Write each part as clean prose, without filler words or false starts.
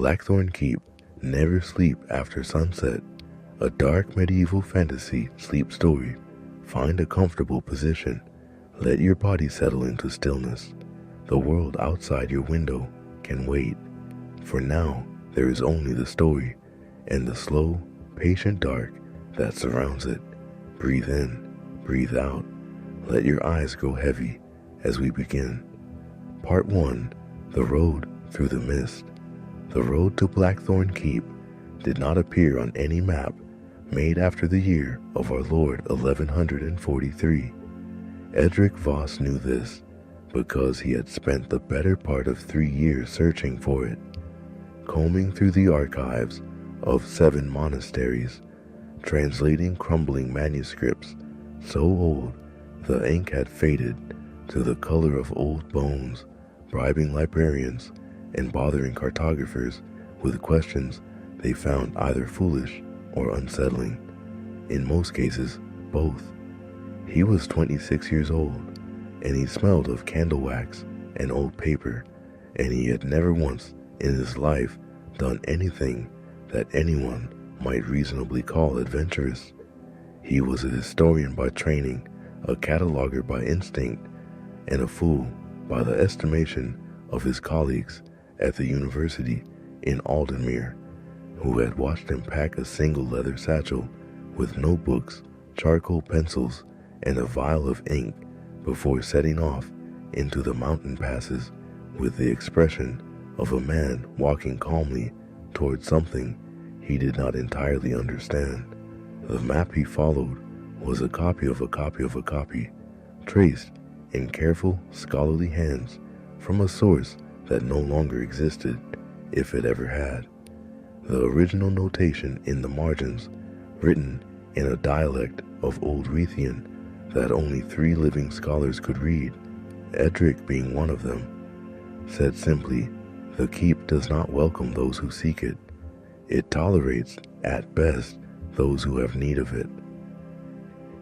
Blackthorn Keep, Never Sleep After Sunset, a dark medieval fantasy sleep story. Find a comfortable position. Let your body settle into stillness. The world outside your window can wait. For now, there is only the story and the slow, patient dark that surrounds it. Breathe in, breathe out. Let your eyes grow heavy as we begin. Part 1. The Road Through the Mist. The road to Blackthorn Keep did not appear on any map made after the year of our Lord 1143. Edric Voss knew this because he had spent the better part of 3 years searching for it, combing through the archives of 7 monasteries, translating crumbling manuscripts so old the ink had faded to the color of old bones, bribing librarians and bothering cartographers with questions they found either foolish or unsettling. In most cases, both. He was 26 years old, and he smelled of candle wax and old paper, and he had never once in his life done anything that anyone might reasonably call adventurous. He was a historian by training, a cataloger by instinct, and a fool by the estimation of his colleagues at the university in Aldenmere, who had watched him pack a single leather satchel with notebooks, charcoal pencils, and a vial of ink before setting off into the mountain passes with the expression of a man walking calmly towards something he did not entirely understand. The map he followed was a copy of a copy of a copy, traced in careful, scholarly hands from a source that no longer existed, if it ever had. The original notation in the margins, written in a dialect of Old Ruthian that only 3 living scholars could read, Edric being one of them, said simply, "The keep does not welcome those who seek it. It tolerates, at best, those who have need of it."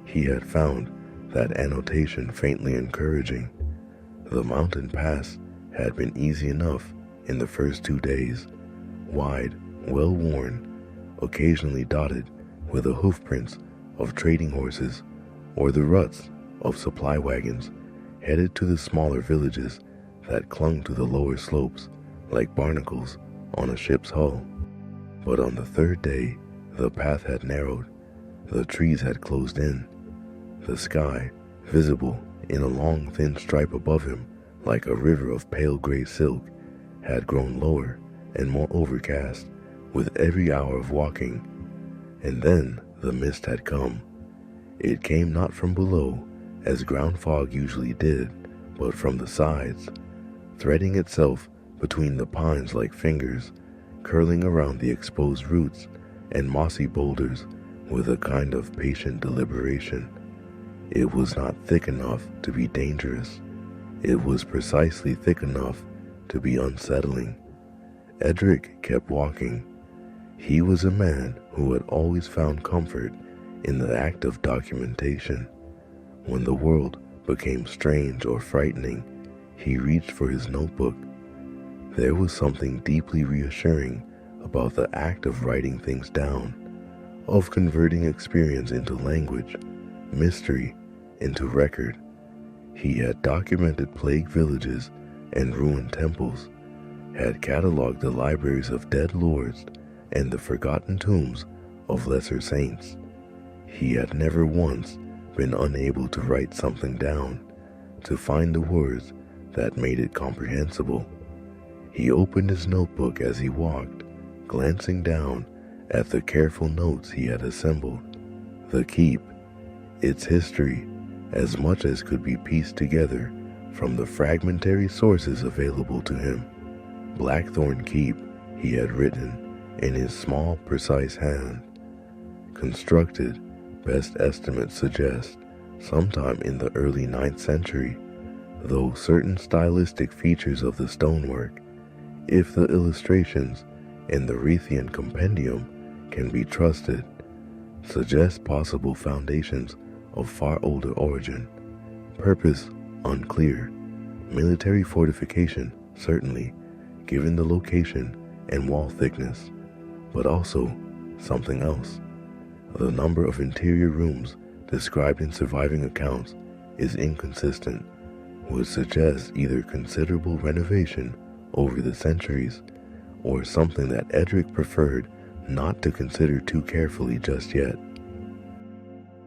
He had found that annotation faintly encouraging. The mountain pass had been easy enough in the first 2 days, wide, well-worn, occasionally dotted with the hoofprints of trading horses or the ruts of supply wagons headed to the smaller villages that clung to the lower slopes like barnacles on a ship's hull. But on the 3rd day, the path had narrowed, the trees had closed in, the sky, visible in a long thin stripe above him like a river of pale gray silk, had grown lower and more overcast with every hour of walking. And then the mist had come. It came not from below, as ground fog usually did, but from the sides, threading itself between the pines like fingers, curling around the exposed roots and mossy boulders with a kind of patient deliberation. It was not thick enough to be dangerous. It was precisely thick enough to be unsettling. Edric kept walking. He was a man who had always found comfort in the act of documentation. When the world became strange or frightening, he reached for his notebook. There was something deeply reassuring about the act of writing things down, of converting experience into language, mystery into record. He had documented plague villages and ruined temples, had catalogued the libraries of dead lords and the forgotten tombs of lesser saints. He had never once been unable to write something down, to find the words that made it comprehensible. He opened his notebook as he walked, glancing down at the careful notes he had assembled. The keep, its history, as much as could be pieced together from the fragmentary sources available to him. Blackthorn Keep, he had written in his small, precise hand. Constructed, best estimates suggest, sometime in the early 9th century, though certain stylistic features of the stonework, if the illustrations in the Ruthian compendium can be trusted, suggest possible foundations of far older origin. Purpose unclear. Military fortification, certainly, given the location and wall thickness, but also something else. The number of interior rooms described in surviving accounts is inconsistent, which suggests either considerable renovation over the centuries or something that Edric preferred not to consider too carefully just yet.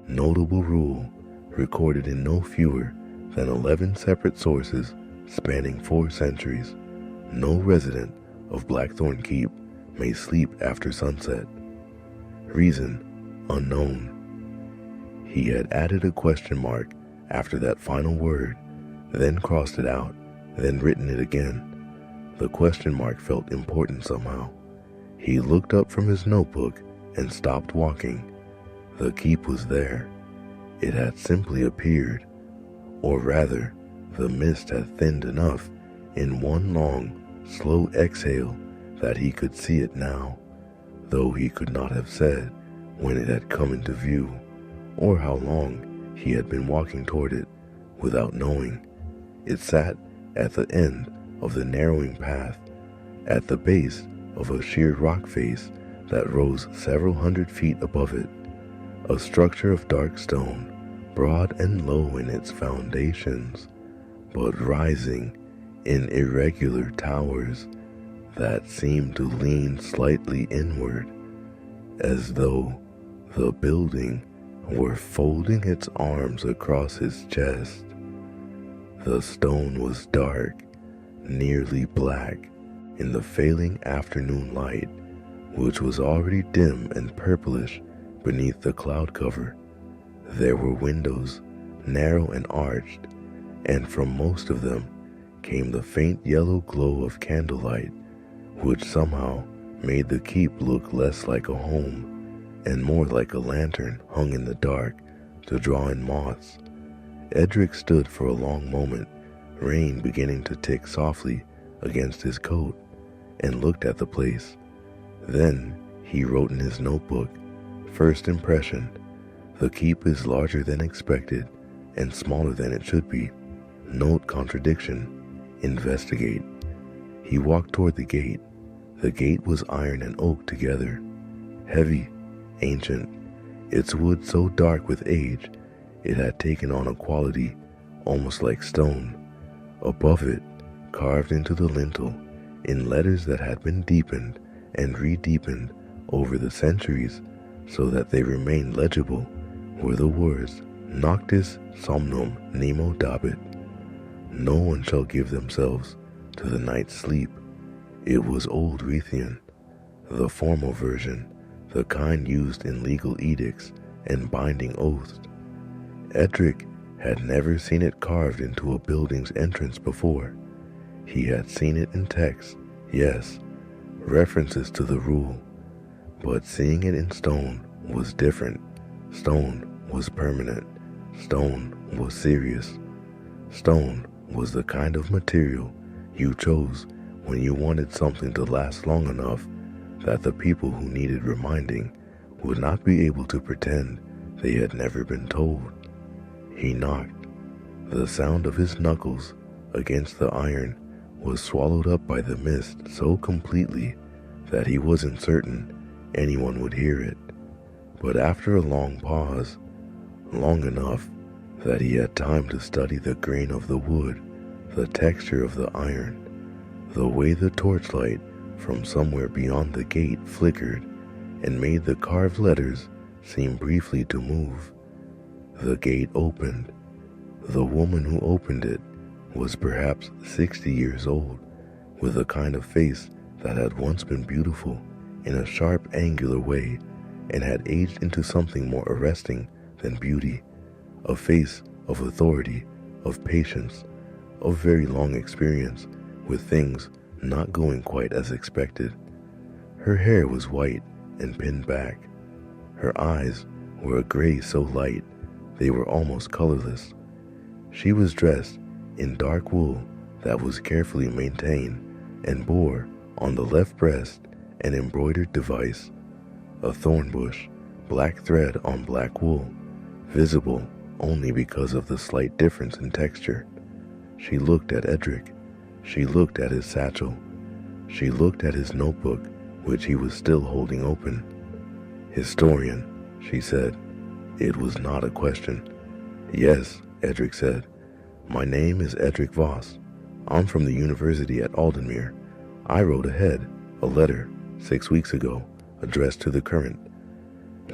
Notable rule recorded in no fewer than 11 separate sources spanning 4 centuries: no resident of Blackthorn Keep may sleep after sunset. Reason unknown. He had added a question mark after that final word, then crossed it out, then written it again. The question mark felt important somehow. He looked up from his notebook and stopped walking. The keep was there. It had simply appeared, or rather, the mist had thinned enough in one long, slow exhale that he could see it now, though he could not have said when it had come into view, or how long he had been walking toward it without knowing. It sat at the end of the narrowing path, at the base of a sheer rock face that rose several hundred feet above it, a structure of dark stone, broad and low in its foundations, but rising in irregular towers that seemed to lean slightly inward, as though the building were folding its arms across his chest. The stone was dark, nearly black, in the failing afternoon light, which was already dim and purplish beneath the cloud cover. There were windows, narrow and arched, and from most of them came the faint yellow glow of candlelight, which somehow made the keep look less like a home and more like a lantern hung in the dark to draw in moths. Edric stood for a long moment, rain beginning to tick softly against his coat, and looked at the place. Then he wrote in his notebook, "First impression, the keep is larger than expected and smaller than it should be. Note contradiction. Investigate." He walked toward the gate. The gate was iron and oak together, heavy, ancient, its wood so dark with age it had taken on a quality almost like stone. Above it, carved into the lintel, in letters that had been deepened and re-deepened over the centuries so that they remained legible, were the words, "Noctis somnum nemo dabit." No one shall give themselves to the night's sleep. It was Old Ruthian, the formal version, the kind used in legal edicts and binding oaths. Edric had never seen it carved into a building's entrance before. He had seen it in text, yes, references to the rule, but seeing it in stone was different. Stone was permanent. Stone was serious. Stone was the kind of material you chose when you wanted something to last long enough that the people who needed reminding would not be able to pretend they had never been told. He knocked. The sound of his knuckles against the iron was swallowed up by the mist so completely that he wasn't certain anyone would hear it. But after a long pause, long enough that he had time to study the grain of the wood, the texture of the iron, the way the torchlight from somewhere beyond the gate flickered and made the carved letters seem briefly to move. The gate opened. The woman who opened it was perhaps 60 years old, with a kind of face that had once been beautiful in a sharp, angular way and had aged into something more arresting than beauty, a face of authority, of patience, of very long experience with things not going quite as expected. Her hair was white and pinned back. Her eyes were a gray so light they were almost colorless. She was dressed in dark wool that was carefully maintained and bore on the left breast an embroidered device, a thorn bush, black thread on black wool, visible only because of the slight difference in texture. She looked at Edric. She looked at his satchel. She looked at his notebook, which he was still holding open. "Historian," she said. It was not a question. "Yes," Edric said. "My name is Edric Voss. I'm from the university at Aldenmere. I wrote a letter, 6 weeks ago, addressed to the current."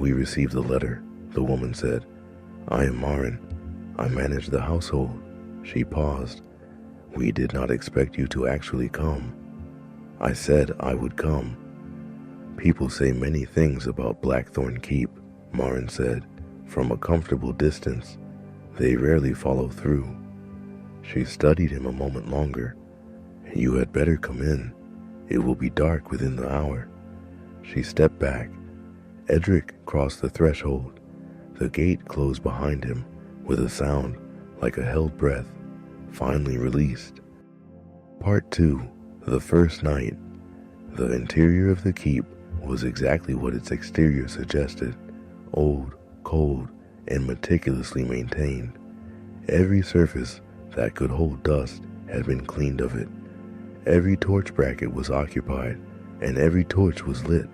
"We received the letter," the woman said. "I am Marin. I manage the household." She paused. "We did not expect you to actually come." "I said I would come." "People say many things about Blackthorn Keep," Marin said, from a comfortable distance. "They rarely follow through." She studied him a moment longer. "You had better come in. It will be dark within the hour." She stepped back. Edric crossed the threshold. The gate closed behind him with a sound like a held breath, finally released. Part 2. The first night. The interior of the keep was exactly what its exterior suggested: old, cold, and meticulously maintained. Every surface that could hold dust had been cleaned of it. Every torch bracket was occupied, and every torch was lit,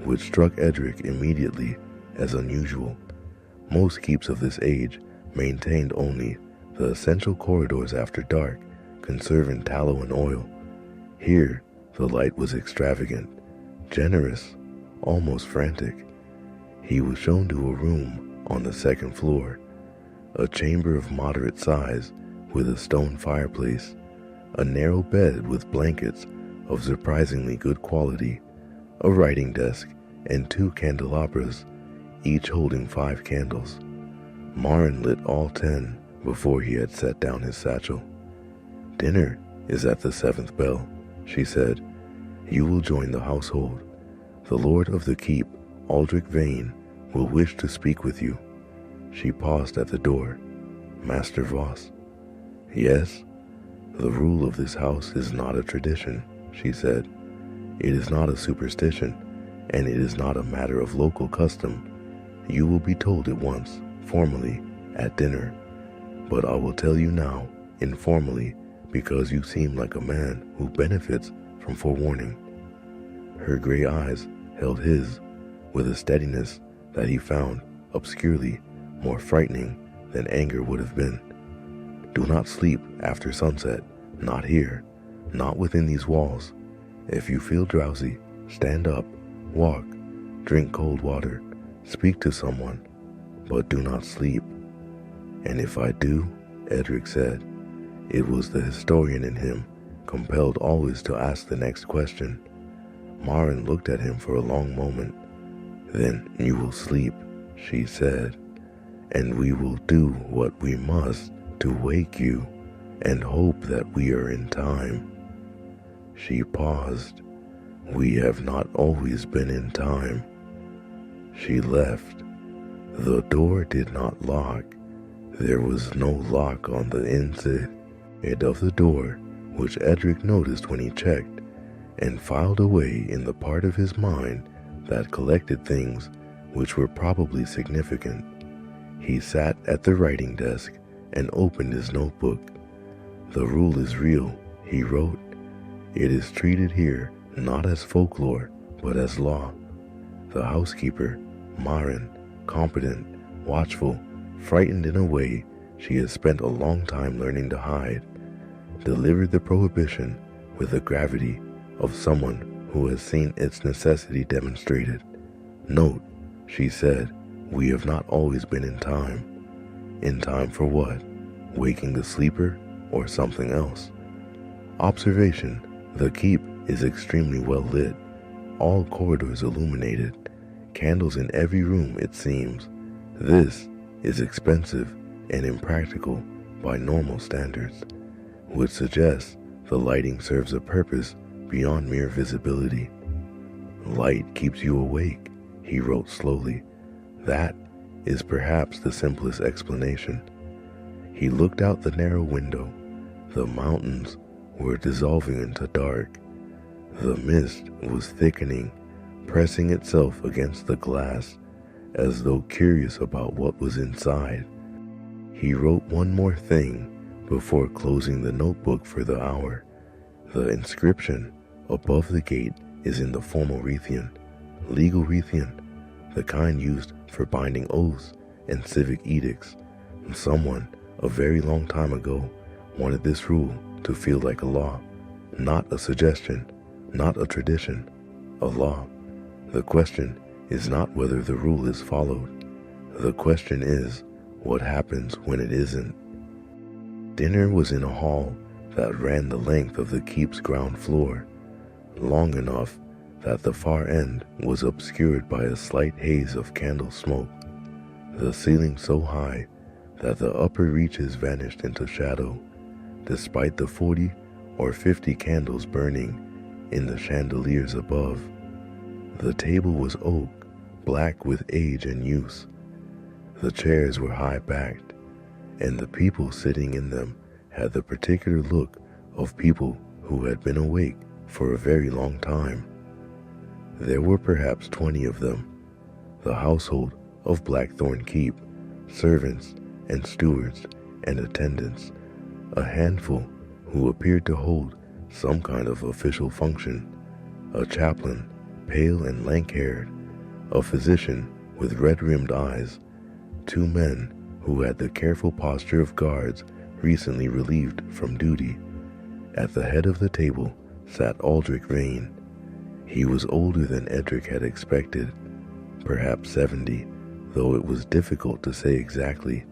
which struck Edric immediately as unusual. Most keeps of this age maintained only the essential corridors after dark, conserving tallow and oil. Here, the light was extravagant, generous, almost frantic. He was shown to a room on the second floor, a chamber of moderate size with a stone fireplace, a narrow bed with blankets of surprisingly good quality, a writing desk, and 2 candelabras, each holding 5 candles. Marin lit all 10 before he had set down his satchel. "Dinner is at the 7th bell," she said. "You will join the household. The lord of the keep, Edric Vane, will wish to speak with you." She paused at the door. "Master Voss?" "Yes." "The rule of this house is not a tradition," she said. "It is not a superstition, and it is not a matter of local custom. You will be told at once, formally, at dinner. But I will tell you now, informally, because you seem like a man who benefits from forewarning." Her gray eyes held his with a steadiness that he found obscurely more frightening than anger would have been. "Do not sleep after sunset, not here, not within these walls. If you feel drowsy, stand up, walk, drink cold water, speak to someone, but do not sleep." "And if I do," Edric said. It was the historian in him, compelled always to ask the next question. Marin looked at him for a long moment. "Then you will sleep," she said, "and we will do what we must to wake you and hope that we are in time." She paused. "We have not always been in time." She left. The door did not lock. There was no lock on the inside of the door, which Edric noticed when he checked, and filed away in the part of his mind that collected things which were probably significant. He sat at the writing desk and opened his notebook. "The rule is real," he wrote. "It is treated here not as folklore, but as law. The housekeeper, Marin, competent, watchful, frightened in a way she has spent a long time learning to hide, delivered the prohibition with the gravity of someone who has seen its necessity demonstrated. Note, she said, we have not always been in time. In time for what? Waking the sleeper or something else? Observation, the keep is extremely well lit, all corridors illuminated, candles in every room it seems. This is expensive and impractical by normal standards, which suggests the lighting serves a purpose beyond mere visibility. Light keeps you awake, he wrote slowly. That is perhaps the simplest explanation. He looked out the narrow window. The mountains were dissolving into dark. The mist was thickening, pressing itself against the glass, as though curious about what was inside. He wrote one more thing before closing the notebook for the hour. The inscription Above the gate is in the formal Retheian, legal Retheian, the kind used for binding oaths and civic edicts. Someone, a very long time ago, wanted this rule to feel like a law, not a suggestion, not a tradition, a law. The question is not whether the rule is followed. The question is, what happens when it isn't? Dinner was in a hall that ran the length of the keep's ground floor, long enough that the far end was obscured by a slight haze of candle smoke, the ceiling so high that the upper reaches vanished into shadow, despite the 40 or 50 candles burning in the chandeliers above. The table was oak, black with age and use. The chairs were high-backed, and the people sitting in them had the particular look of people who had been awake for a very long time. There were perhaps 20 of them, the household of Blackthorn Keep, servants and stewards and attendants, a handful who appeared to hold some kind of official function, a chaplain, pale and lank-haired, a physician with red-rimmed eyes, 2 men who had the careful posture of guards recently relieved from duty. At the head of the table sat Edric Vane. He was older than Edric had expected, perhaps 70, though it was difficult to say exactly,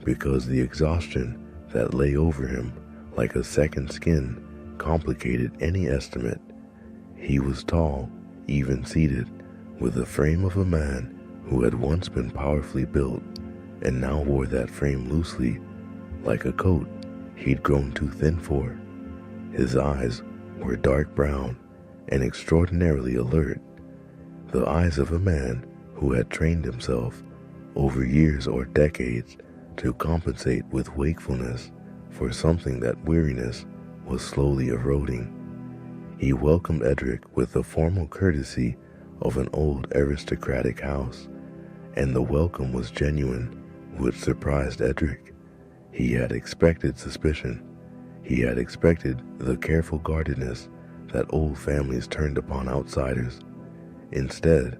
because the exhaustion that lay over him like a second skin complicated any estimate. He was tall, even-seated, with the frame of a man who had once been powerfully built and now wore that frame loosely, like a coat he'd grown too thin for. His eyes were dark brown and extraordinarily alert, the eyes of a man who had trained himself over years or decades to compensate with wakefulness for something that weariness was slowly eroding. He welcomed Edric with the formal courtesy of an old aristocratic house, and the welcome was genuine, which surprised Edric. He had expected suspicion. He had expected the careful guardedness that old families turned upon outsiders. Instead,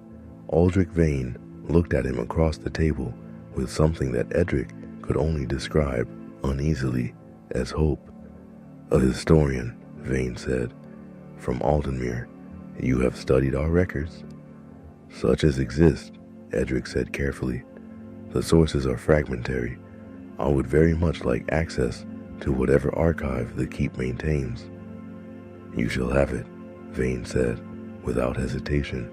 Edric Vane looked at him across the table with something that Edric could only describe uneasily as hope. "A historian," Vane said, "from Aldenmere. You have studied our records?" "Such as exist," Edric said carefully. "The sources are fragmentary. I would very much like access to whatever archive the keep maintains." "You shall have it," Vane said, without hesitation,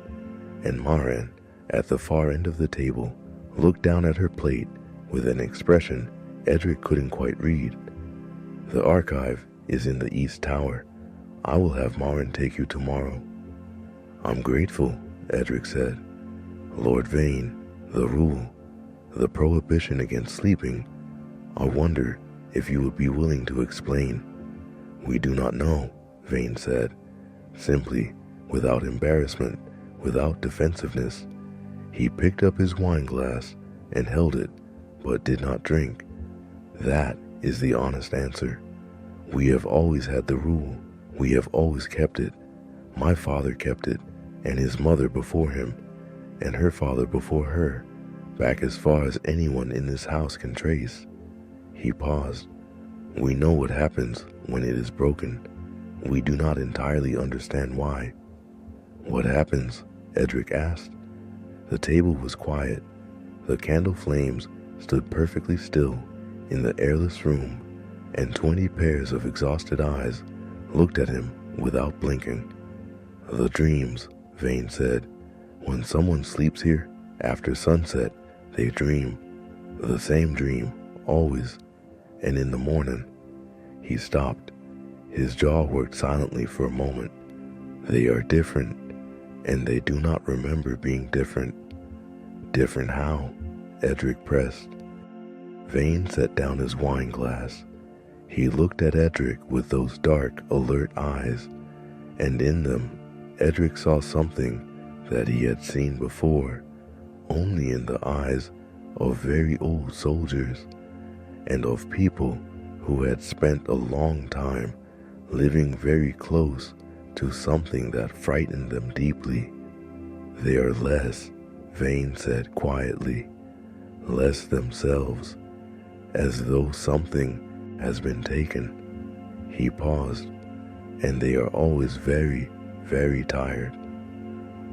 and Marin, at the far end of the table, looked down at her plate with an expression Edric couldn't quite read. "The archive is in the East Tower. I will have Marin take you tomorrow." "I'm grateful," Edric said. "Lord Vane, the rule, the prohibition against sleeping, I wonder if you would be willing to explain." "We do not know," Vane said, simply, without embarrassment, without defensiveness. He picked up his wine glass and held it, but did not drink. "That is the honest answer. We have always had the rule. We have always kept it. My father kept it, and his mother before him, and her father before her, back as far as anyone in this house can trace." He paused. "We know what happens when it is broken. We do not entirely understand why." "What happens?" Edric asked. The table was quiet. The candle flames stood perfectly still in the airless room, and 20 pairs of exhausted eyes looked at him without blinking. "The dreams," Vane said. "When someone sleeps here, after sunset, they dream. The same dream, always. And in the morning." He stopped. His jaw worked silently for a moment. "They are different, and they do not remember being different." "Different how?" Edric pressed. Vane set down his wine glass. He looked at Edric with those dark, alert eyes, and in them, Edric saw something that he had seen before, only in the eyes of very old soldiers, and of people who had spent a long time living very close to something that frightened them deeply. They are less, Vane said quietly, less themselves, as though something has been taken. He paused, and they are always very, very tired.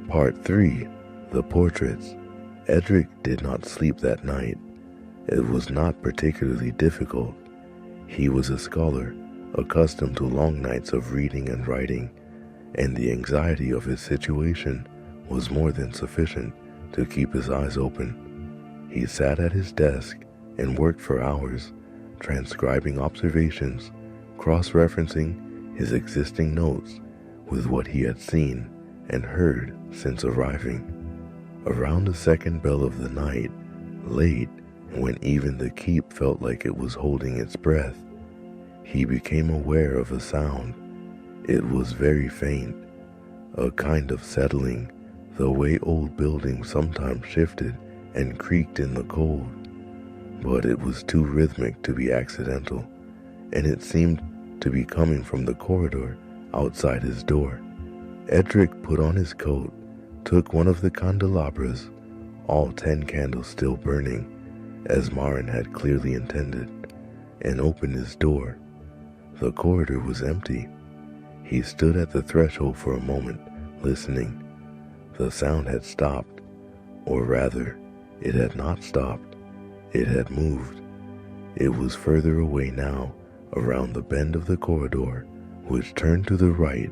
Part 3. The Portraits. Edric did not sleep that night. It was not particularly difficult. He was a scholar, accustomed to long nights of reading and writing, and the anxiety of his situation was more than sufficient to keep his eyes open. He sat at his desk and worked for hours, transcribing observations, cross-referencing his existing notes with what he had seen and heard since arriving. Around the second bell of the night, late, when even the keep felt like it was holding its breath, he became aware of a sound. It was very faint, a kind of settling, the way old buildings sometimes shifted and creaked in the cold. But it was too rhythmic to be accidental, and it seemed to be coming from the corridor outside his door. Edric put on his coat, took one of the candelabras, all 10 candles still burning, as Marin had clearly intended, and opened his door. The corridor was empty. He stood at the threshold for a moment, listening. The sound had stopped, or rather, it had not stopped. It had moved. It was further away now, around the bend of the corridor, which turned to the right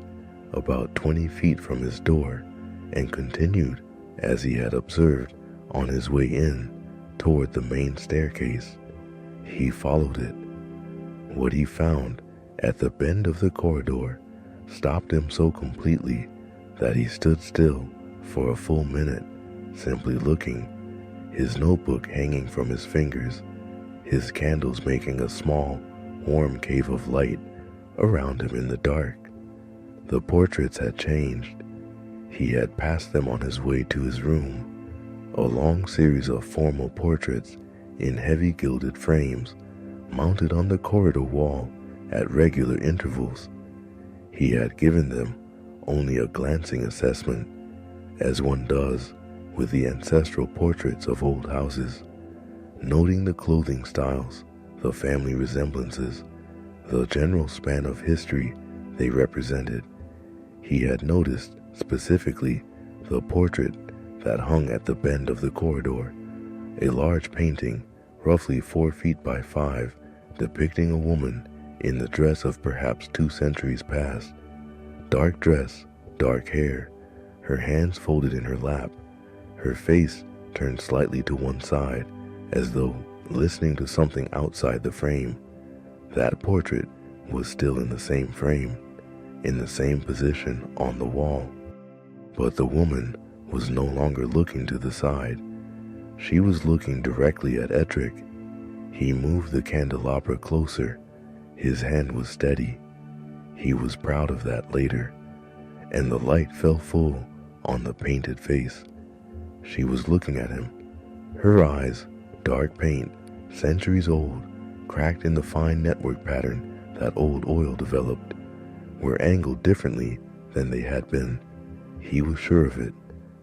about 20 feet from his door, and continued, as he had observed, on his way in, toward the main staircase. He followed it. What he found at the bend of the corridor stopped him so completely that he stood still for a full minute, simply looking, his notebook hanging from his fingers, his candles making a small, warm cave of light around him in the dark. The portraits had changed. He had passed them on his way to his room, a long series of formal portraits in heavy gilded frames, mounted on the corridor wall at regular intervals. He had given them only a glancing assessment, as one does with the ancestral portraits of old houses, noting the clothing styles, the family resemblances, the general span of history they represented. He had noticed specifically the portrait that hung at the bend of the corridor, a large painting roughly 4 feet by 5, depicting a woman in the dress of perhaps 2 centuries past. Dark dress, dark hair, her hands folded in her lap, her face turned slightly to one side, as though listening to something outside the frame. That portrait was still in the same frame, in the same position on the wall. But the woman was no longer looking to the side. She was looking directly at Edric. He moved the candelabra closer. His hand was steady. He was proud of that later, and the light fell full on the painted face. She was looking at him. Her eyes, dark paint, centuries old, cracked in the fine network pattern that old oil developed, were angled differently than they had been. He was sure of it,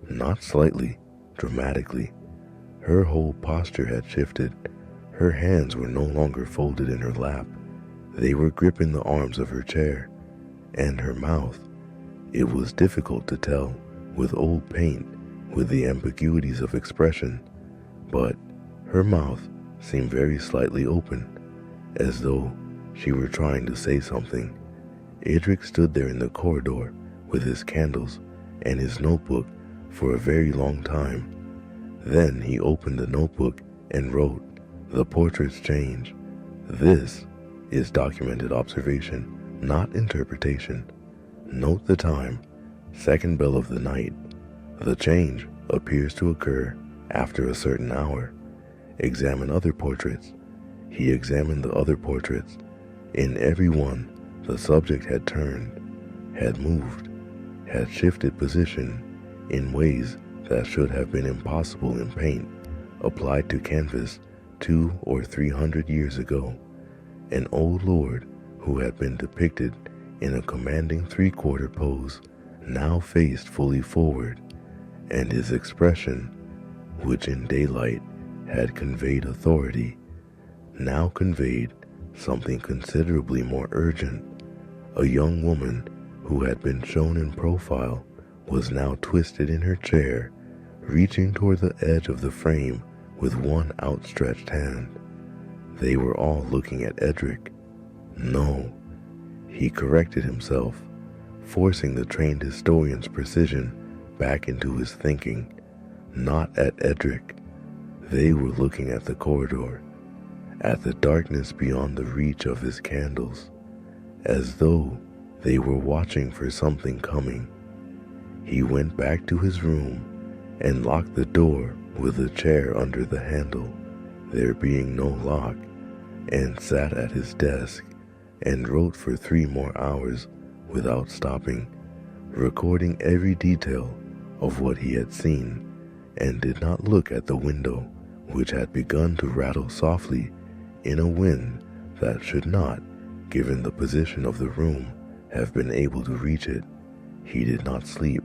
not slightly, dramatically. Her whole posture had shifted. Her hands were no longer folded in her lap. They were gripping the arms of her chair, and her mouth. It was difficult to tell, with old paint, with the ambiguities of expression, but her mouth seemed very slightly open, as though she were trying to say something. Edric stood there in the corridor with his candles and his notebook for a very long time. Then he opened the notebook and wrote, "The portraits change. This is documented observation, not interpretation. Note the time, second bell of the night. The change appears to occur after a certain hour. Examine other portraits." He examined the other portraits. In every one, the subject had turned, had moved, had shifted position in ways that should have been impossible in paint applied to canvas 200 or 300 years ago. An old lord who had been depicted in a commanding three-quarter pose, now faced fully forward, and his expression, which in daylight had conveyed authority, now conveyed something considerably more urgent. A young woman who had been shown in profile was now twisted in her chair, reaching toward the edge of the frame with one outstretched hand. They were all looking at Edric. No, he corrected himself, forcing the trained historian's precision back into his thinking. Not at Edric. They were looking at the corridor, at the darkness beyond the reach of his candles, as though they were watching for something coming. He went back to his room and locked the door with a chair under the handle, there being no lock, and sat at his desk and wrote for 3 more hours without stopping, recording every detail of what he had seen, and did not look at the window, which had begun to rattle softly in a wind that should not, given the position of the room, have been able to reach it. He did not sleep.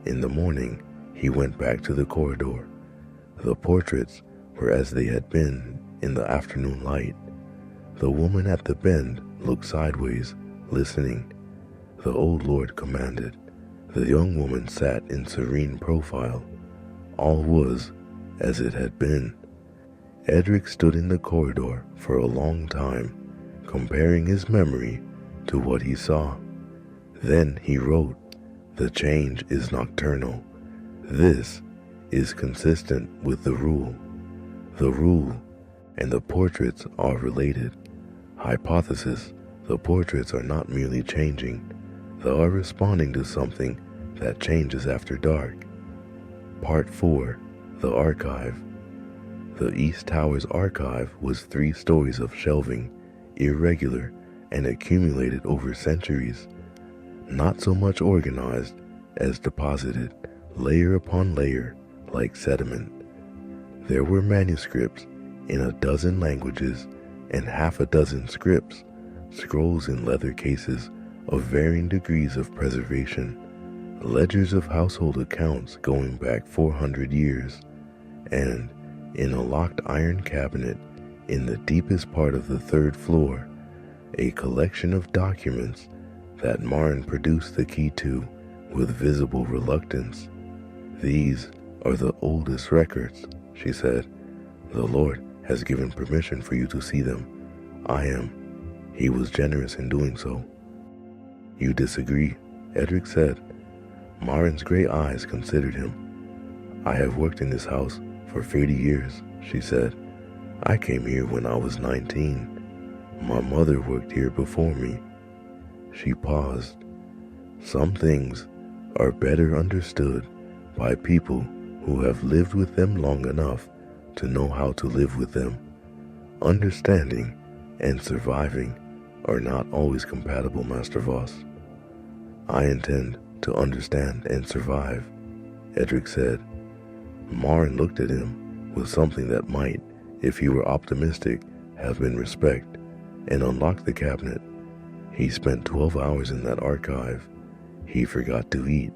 In the morning, he went back to the corridor. The portraits were as they had been in the afternoon light. The woman at the bend looked sideways, listening. The old lord commanded. The young woman sat in serene profile. All was as it had been. Edric stood in the corridor for a long time, comparing his memory to what he saw. Then he wrote, "The change is nocturnal. This is consistent with the rule. The rule and the portraits are related. Hypothesis, the portraits are not merely changing, they are responding to something that changes after dark." Part 4, The Archive. The East Tower's archive was 3 stories of shelving, irregular and accumulated over centuries, not so much organized as deposited, layer upon layer, like sediment. There were manuscripts in a dozen languages and half a dozen scripts, scrolls in leather cases of varying degrees of preservation, ledgers of household accounts going back 400 years, and in a locked iron cabinet in the deepest part of the 3rd floor, a collection of documents that Marin produced the key to with visible reluctance. "These are the oldest records," she said. "The Lord has given permission for you to see them. He was generous in doing so." "You disagree?" Edric said. Marin's gray eyes considered him. "I have worked in this house for 30 years, she said. "I came here when I was 19. My mother worked here before me." She paused. "Some things are better understood by people who have lived with them long enough to know how to live with them. Understanding and surviving are not always compatible, Master Voss." "I intend to understand and survive," Edric said. Marin looked at him with something that might, if he were optimistic, have been respect, and unlocked the cabinet. He spent 12 hours in that archive. He forgot to eat.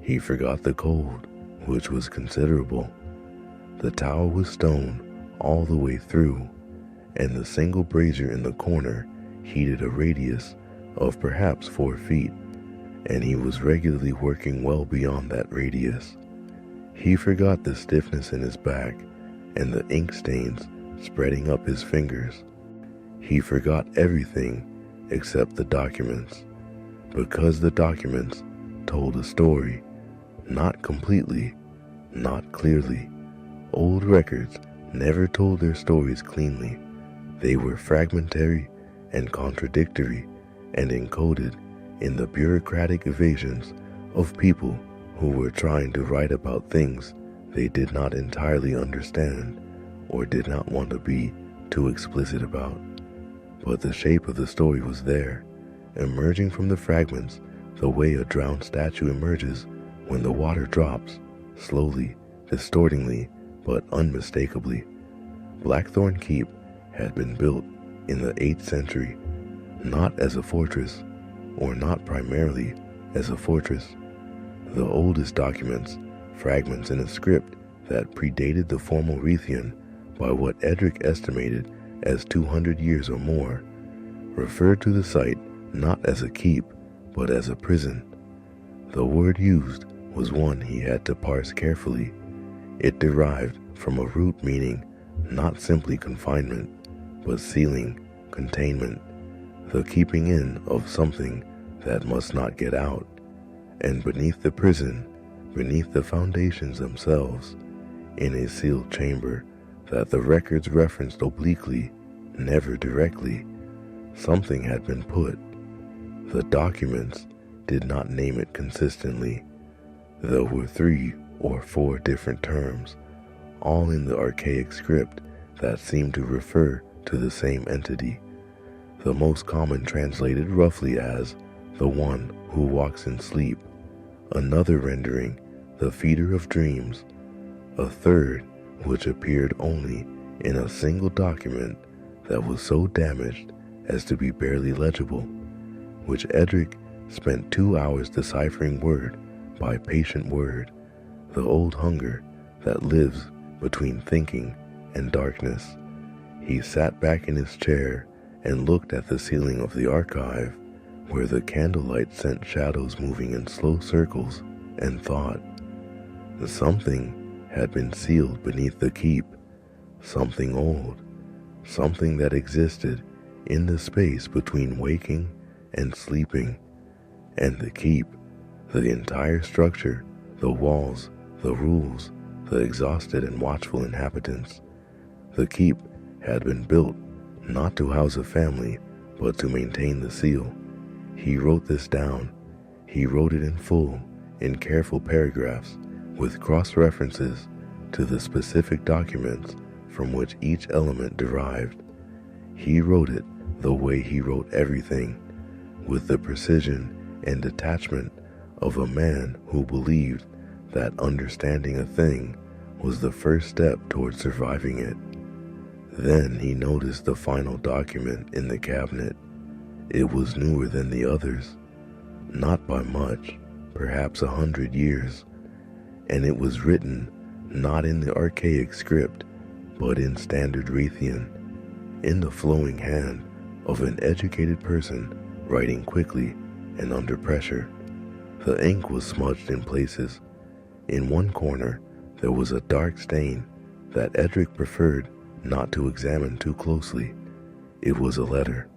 He forgot the cold, which was considerable. The tower was stone all the way through, and the single brazier in the corner heated a radius of perhaps 4 feet, and he was regularly working well beyond that radius. He forgot the stiffness in his back and the ink stains spreading up his fingers. He forgot everything except the documents, because the documents told a story, not completely, not clearly. Old records never told their stories cleanly. They were fragmentary and contradictory and encoded in the bureaucratic evasions of people who were trying to write about things they did not entirely understand or did not want to be too explicit about. But the shape of the story was there, emerging from the fragments the way a drowned statue emerges when the water drops, slowly, distortingly, but unmistakably. Blackthorn Keep had been built in the 8th century, not as a fortress, or not primarily as a fortress. The oldest documents, fragments in a script that predated the formal Ruthian by what Edric estimated as 200 years or more, referred to the site not as a keep, but as a prison. The word used was one he had to parse carefully. It derived from a root meaning not simply confinement, but sealing, containment, the keeping in of something that must not get out. And beneath the prison, beneath the foundations themselves, in a sealed chamber that the records referenced obliquely, never directly, something had been put. The documents did not name it consistently. There were 3 or 4 different terms, all in the archaic script that seemed to refer to the same entity. The most common translated roughly as the one who walks in sleep, another rendering the feeder of dreams, a third which appeared only in a single document that was so damaged as to be barely legible, which Edric spent 2 hours deciphering word by patient word, the old hunger that lives between thinking and darkness. He sat back in his chair and looked at the ceiling of the archive, where the candlelight sent shadows moving in slow circles, and thought. Something had been sealed beneath the keep, something old, something that existed in the space between waking and sleeping. And the keep, the entire structure, the walls, the rules, the exhausted and watchful inhabitants. The keep had been built not to house a family, but to maintain the seal. He wrote this down. He wrote it in full, in careful paragraphs, with cross-references to the specific documents from which each element derived. He wrote it the way he wrote everything, with the precision and detachment of a man who believed that understanding a thing was the first step toward surviving it. Then he noticed the final document in the cabinet. It was newer than the others, not by much, perhaps 100 years, and it was written not in the archaic script, but in standard Ruthian, in the flowing hand of an educated person writing quickly and under pressure. The ink was smudged in places. In one corner, there was a dark stain that Edric preferred not to examine too closely. It was a letter,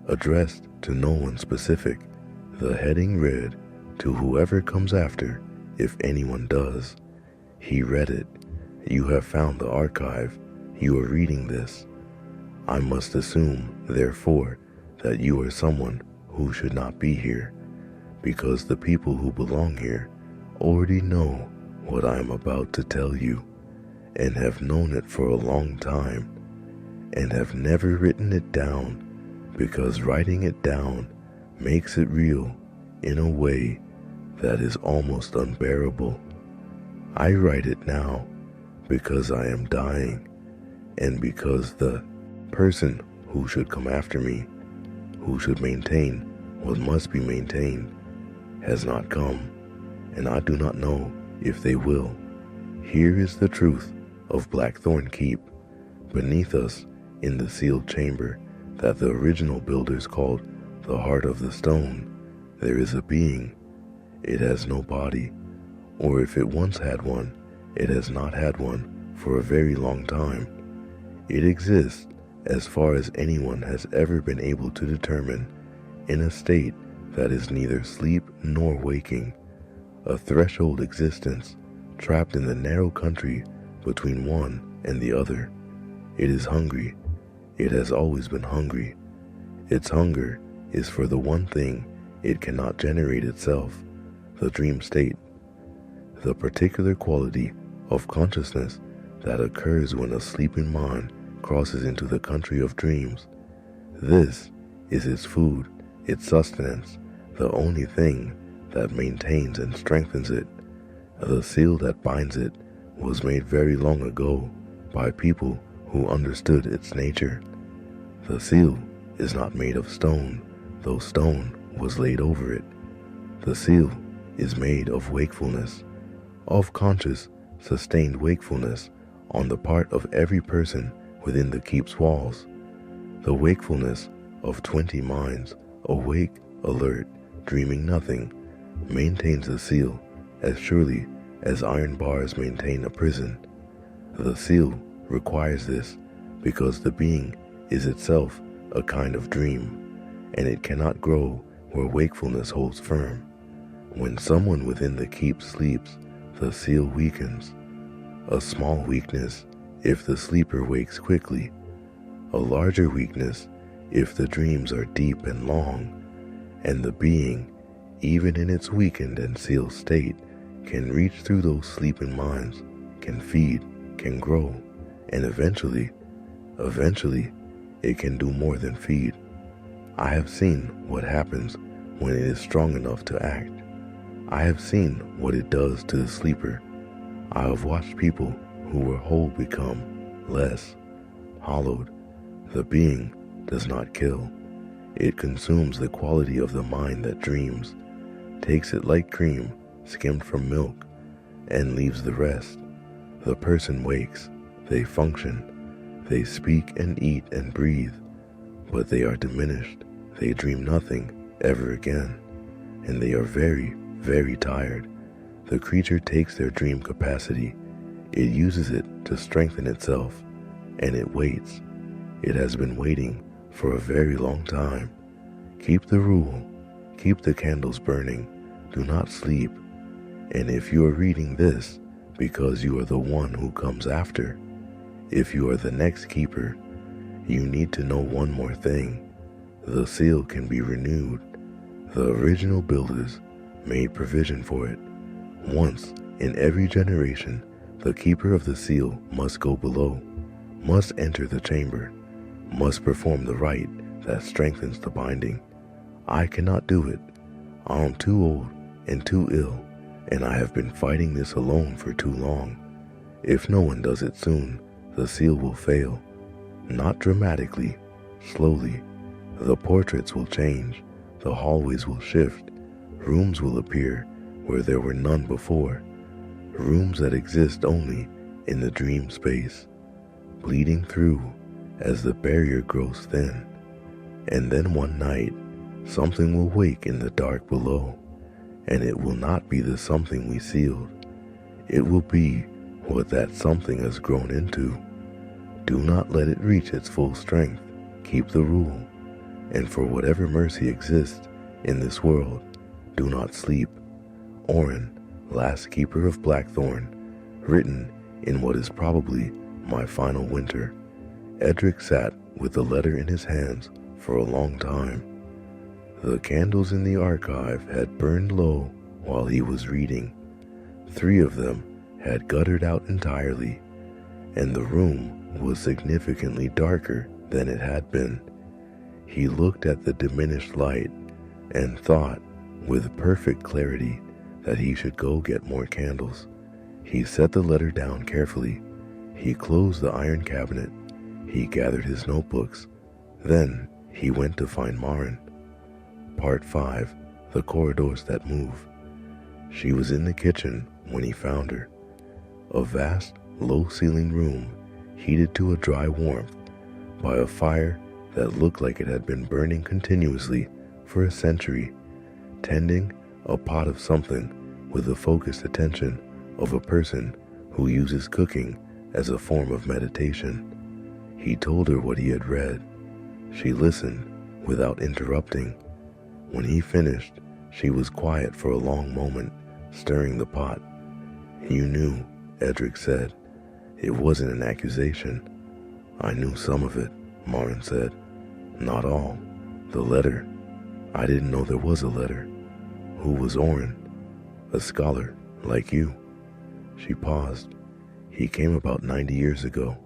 addressed to no one specific. The heading read, "To whoever comes after, if anyone does." He read it. "You have found the archive. You are reading this. I must assume, therefore, that you are someone who should not be here, because the people who belong here already know what I am about to tell you, and have known it for a long time, and have never written it down, because writing it down makes it real in a way that is almost unbearable. I write it now because I am dying, and because the person who should come after me, who should maintain what must be maintained, has not come, and I do not know if they will. Here is the truth of Blackthorn Keep. Beneath us, in the sealed chamber that the original builders called the heart of the stone, there is a being. It has no body, or if it once had one, it has not had one for a very long time. It exists, as far as anyone has ever been able to determine, in a state that is neither sleep nor waking, a threshold existence trapped in the narrow country between one and the other. It is hungry. It has always been hungry. Its hunger is for the one thing it cannot generate itself, the dream state, the particular quality of consciousness that occurs when a sleeping mind crosses into the country of dreams. This is its food, its sustenance, the only thing that maintains and strengthens it. The seal that binds it was made very long ago by people who understood its nature. The seal is not made of stone, though stone was laid over it. The seal is made of wakefulness, of conscious, sustained wakefulness on the part of every person within the keep's walls. The wakefulness of 20 minds, awake, alert, dreaming nothing, maintains the seal as surely as iron bars maintain a prison. The seal requires this because the being is itself a kind of dream, and it cannot grow where wakefulness holds firm. When someone within the keep sleeps, the seal weakens. A small weakness if the sleeper wakes quickly, a larger weakness if the dreams are deep and long, and the being, even in its weakened and sealed state, can reach through those sleeping minds, can feed, can grow, and eventually, it can do more than feed. I have seen what happens when it is strong enough to act. I have seen what it does to the sleeper. I have watched people who were whole become less, hollowed. The being does not kill. It consumes the quality of the mind that dreams, takes it like cream skimmed from milk, and leaves the rest. The person wakes, they function, they speak and eat and breathe, but they are diminished. They dream nothing ever again, and they are very, very tired. The creature takes their dream capacity, it uses it to strengthen itself, and it waits. It has been waiting for a very long time. Keep the rule, keep the candles burning, do not sleep. And if you are reading this because you are the one who comes after, if you are the next keeper, you need to know one more thing. The seal can be renewed. The original builders made provision for it. Once in every generation, the keeper of the seal must go below, must enter the chamber, must perform the rite that strengthens the binding. I cannot do it. I am too old and too ill, and I have been fighting this alone for too long. If no one does it soon, the seal will fail. Not dramatically, slowly. The portraits will change, the hallways will shift, rooms will appear where there were none before, rooms that exist only in the dream space, bleeding through as the barrier grows thin. And then one night, something will wake in the dark below, and it will not be the something we sealed. It will be what that something has grown into. Do not let it reach its full strength. Keep the rule. And for whatever mercy exists in this world, do not sleep. Orin, last keeper of Blackthorn, written in what is probably my final winter. Edric sat with the letter in his hands for a long time. The candles in the archive had burned low while he was reading. 3 of them had guttered out entirely, and the room was significantly darker than it had been. He looked at the diminished light and thought with perfect clarity that he should go get more candles. He set the letter down carefully. He closed the iron cabinet. He gathered his notebooks. Then he went to find Marin. Part 5. The Corridors That Move. She was in the kitchen when he found her. A vast, low-ceilinged room heated to a dry warmth by a fire that looked like it had been burning continuously for a century, tending a pot of something with the focused attention of a person who uses cooking as a form of meditation. He told her what he had read. She listened without interrupting. When he finished, she was quiet for a long moment, stirring the pot. "You knew," Edric said. "It wasn't an accusation." "I knew some of it," Marin said. "Not all. The letter. I didn't know there was a letter." "Who was Orin?" "A scholar, like you." She paused. "He came about 90 years ago.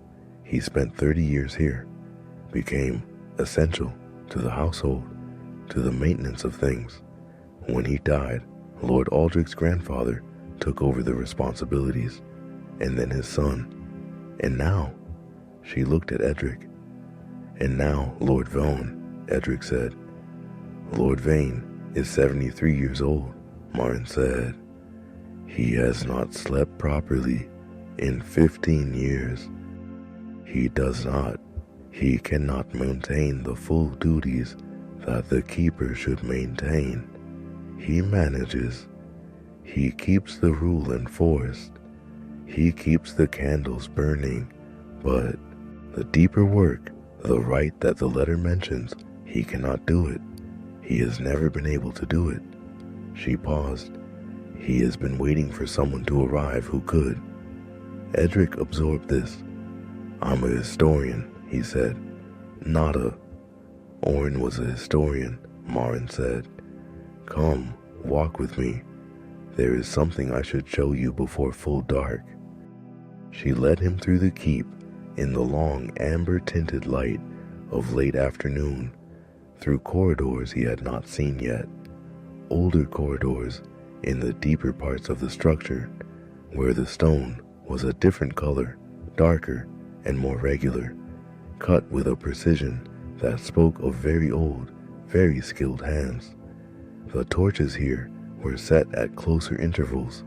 He spent 30 years here. Became essential to the household, to the maintenance of things. When he died, Lord Aldrich's grandfather took over the responsibilities, and then his son. And now," she looked at Edric. "And now Lord Vane," Edric said. "Lord Vane is 73 years old, Marin said. He has not slept properly in 15 years. He does not. He cannot maintain the full duties that the keeper should maintain. He manages. He keeps the rule enforced. He keeps the candles burning, but the deeper work, the rite that the letter mentions, he cannot do it. He has never been able to do it. She paused. He has been waiting for someone to arrive who could. Edric absorbed this. I'm a historian, he said. Not a... Orin was a historian, Marin said. Come, walk with me. There is something I should show you before full dark. She led him through the keep in the long amber-tinted light of late afternoon, through corridors he had not seen yet, older corridors in the deeper parts of the structure, where the stone was a different color, darker and more regular, cut with a precision that spoke of very old, very skilled hands. The torches here were set at closer intervals,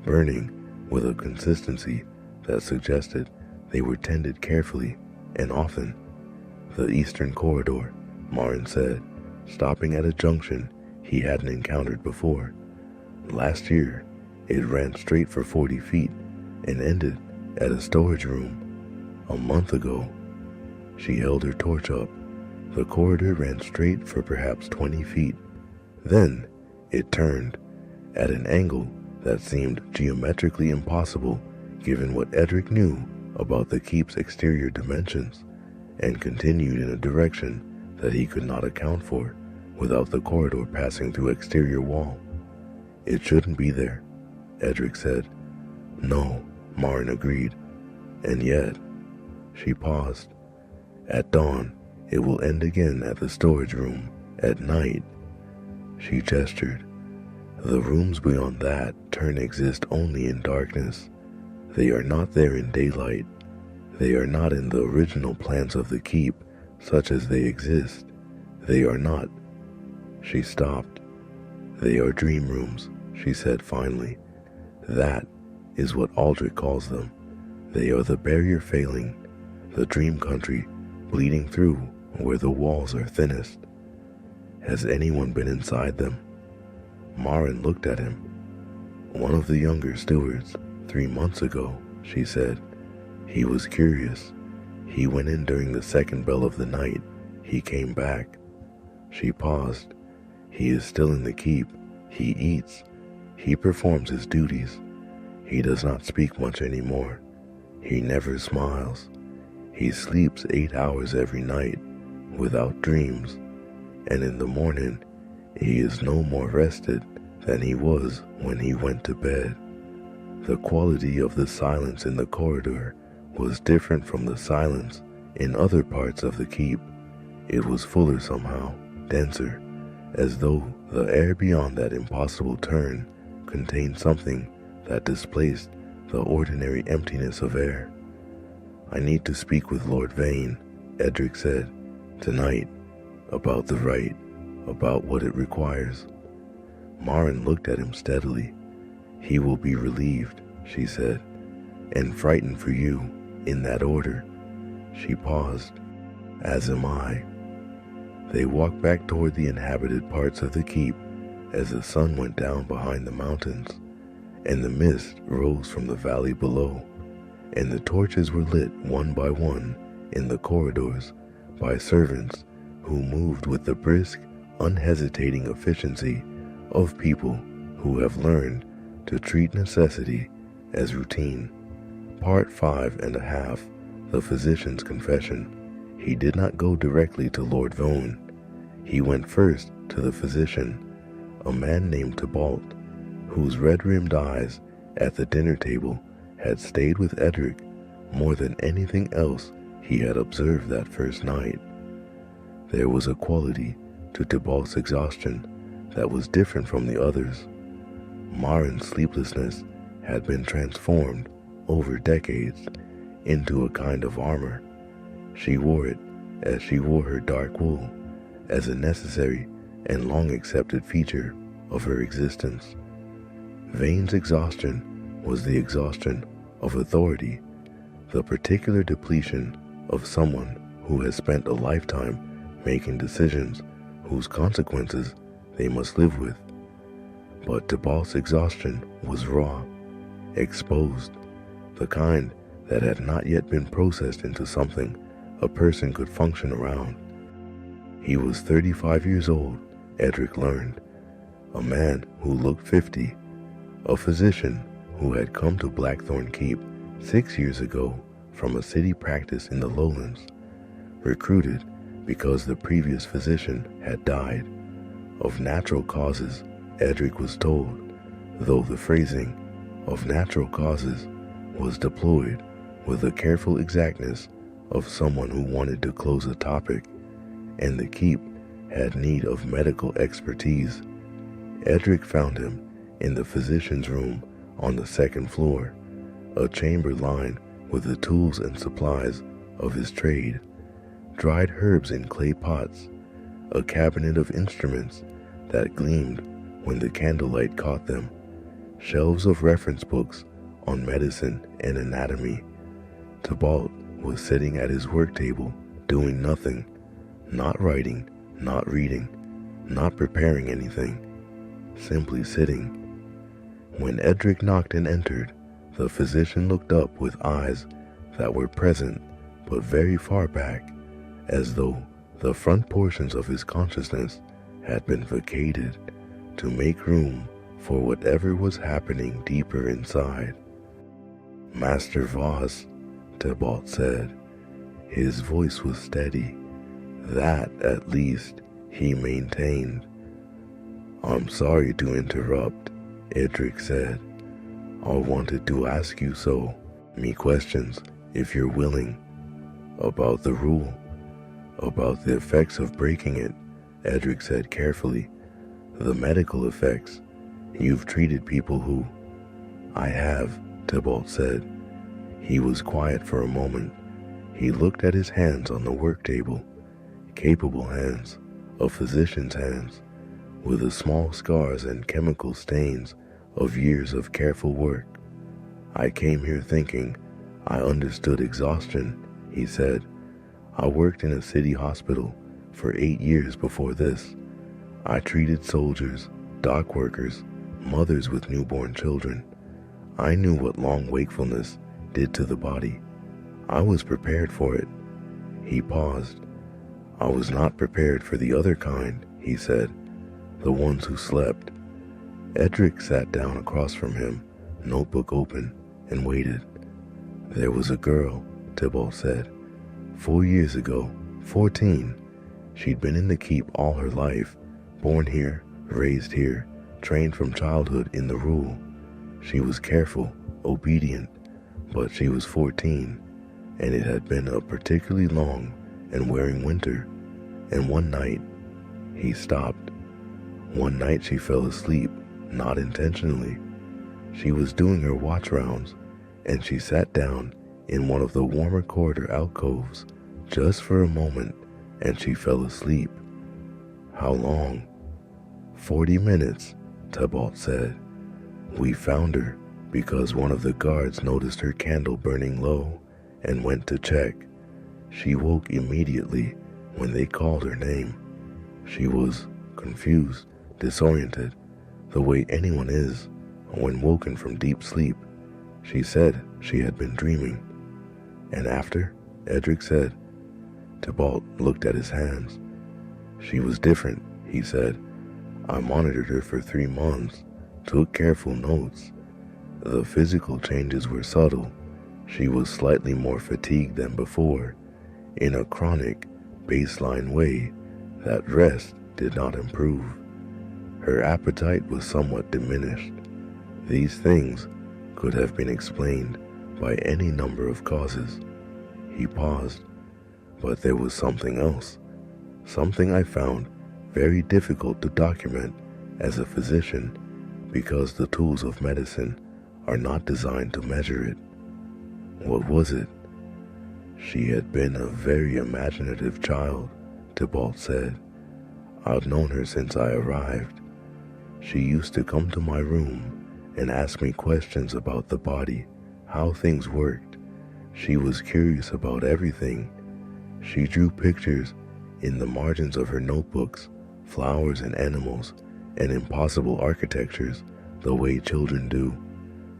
burning with a consistency that suggested they were tended carefully and often. The eastern corridor, Marin said, stopping at a junction he hadn't encountered before. Last year, it ran straight for 40 feet and ended at a storage room. A month ago, she held her torch up. The corridor ran straight for perhaps 20 feet. Then, it turned at an angle that seemed geometrically impossible given what Edric knew about the keep's exterior dimensions, and continued in a direction that he could not account for without the corridor passing through exterior wall. It shouldn't be there, Edric said. No, Marin agreed. And yet, she paused. At dawn, it will end again at the storage room. At night, she gestured. The rooms beyond that turn exist only in darkness. They are not there in daylight. They are not in the original plans of the keep, such as they exist. They are not. She stopped. They are dream rooms, she said finally. That is what Aldrich calls them. They are the barrier failing, the dream country bleeding through where the walls are thinnest. Has anyone been inside them? Marin looked at him. One of the younger stewards, 3 months ago, she said. He was curious. He went in during the second bell of the night. He came back. She paused. He is still in the keep. He eats. He performs his duties. He does not speak much anymore. He never smiles. He sleeps 8 hours every night, without dreams, and in the morning, he is no more rested than he was when he went to bed. The quality of the silence in the corridor was different from the silence in other parts of the keep. It was fuller somehow, denser, as though the air beyond that impossible turn contained something that displaced the ordinary emptiness of air. I need to speak with Lord Vane, Edric said, tonight, about the rite, about what it requires. Marin looked at him steadily. He will be relieved, she said, and frightened for you, in that order. She paused. As am I. They walked back toward the inhabited parts of the keep as the sun went down behind the mountains, and the mist rose from the valley below, and the torches were lit one by one in the corridors by servants who moved with the brisk, unhesitating efficiency of people who have learned to treat necessity as routine. Part 5.5, The Physician's Confession. He did not go directly to Lord Vane. He went first to the physician, a man named Tybalt, whose red-rimmed eyes at the dinner table had stayed with Edric more than anything else he had observed that first night. There was a quality to Tybalt's exhaustion that was different from the others. Marin's sleeplessness had been transformed over decades into a kind of armor. She wore it as she wore her dark wool, as a necessary and long accepted feature of her existence. Vane's exhaustion was the exhaustion of authority, the particular depletion of someone who has spent a lifetime making decisions whose consequences they must live with. But Tybalt's exhaustion was raw, exposed, the kind that had not yet been processed into something a person could function around. He was 35 years old, Edric learned, a man who looked 50, a physician who had come to Blackthorn Keep 6 years ago from a city practice in the lowlands, recruited because the previous physician had died. Of natural causes, Edric was told, though the phrasing of natural causes was deployed with the careful exactness of someone who wanted to close a topic, and the keep had need of medical expertise. Edric found him in the physician's room on the second floor, a chamber lined with the tools and supplies of his trade, dried herbs in clay pots, a cabinet of instruments that gleamed when the candlelight caught them, shelves of reference books on medicine and anatomy. Tybalt was sitting at his work table doing nothing, not writing, not reading, not preparing anything, simply sitting. When Edric knocked and entered, the physician looked up with eyes that were present but very far back, as though the front portions of his consciousness had been vacated to make room for whatever was happening deeper inside. "Master Voss," Tybalt said. His voice was steady. That, at least, he maintained. "I'm sorry to interrupt," Edric said. "I wanted to ask you me questions, if you're willing, about the rule, about the effects of breaking it," Edric said carefully. "The medical effects. You've treated people who—" "I have," Tybalt said. He was quiet for a moment. He looked at his hands on the work table, capable hands, a physician's hands, with the small scars and chemical stains of years of careful work. "I came here thinking I understood exhaustion," he said. "I worked in a city hospital for 8 years before this. I treated soldiers, dock workers, mothers with newborn children. I knew what long wakefulness did to the body. I was prepared for it." He paused. "I was not prepared for the other kind," he said, "the ones who slept." Edric sat down across from him, notebook open, and waited. "There was a girl," Tybalt said. 4 years ago, 14. She'd been in the keep all her life, born here, raised here, trained from childhood in the rule. She was careful, obedient, but she was 14, and it had been a particularly long and wearing winter, and one night, he stopped. One night she fell asleep, not intentionally. She was doing her watch rounds, and she sat down in one of the warmer corridor alcoves just for a moment, and she fell asleep. How long? 40 minutes, Tybalt said. We found her because one of the guards noticed her candle burning low and went to check. She woke immediately when they called her name. She was confused, disoriented, the way anyone is when woken from deep sleep. She said she had been dreaming. And after, Edric said. Tybalt looked at his hands. She was different, he said. I monitored her for 3 months, took careful notes. The physical changes were subtle. She was slightly more fatigued than before, in a chronic, baseline way that rest did not improve. Her appetite was somewhat diminished. These things could have been explained by any number of causes. He paused, but there was something else, something I found very difficult to document as a physician because the tools of medicine are not designed to measure it. What was it? She had been a very imaginative child, Tybalt said. I've known her since I arrived. She used to come to my room and ask me questions about the body, how things worked. She was curious about everything. She drew pictures in the margins of her notebooks, flowers and animals, and impossible architectures the way children do.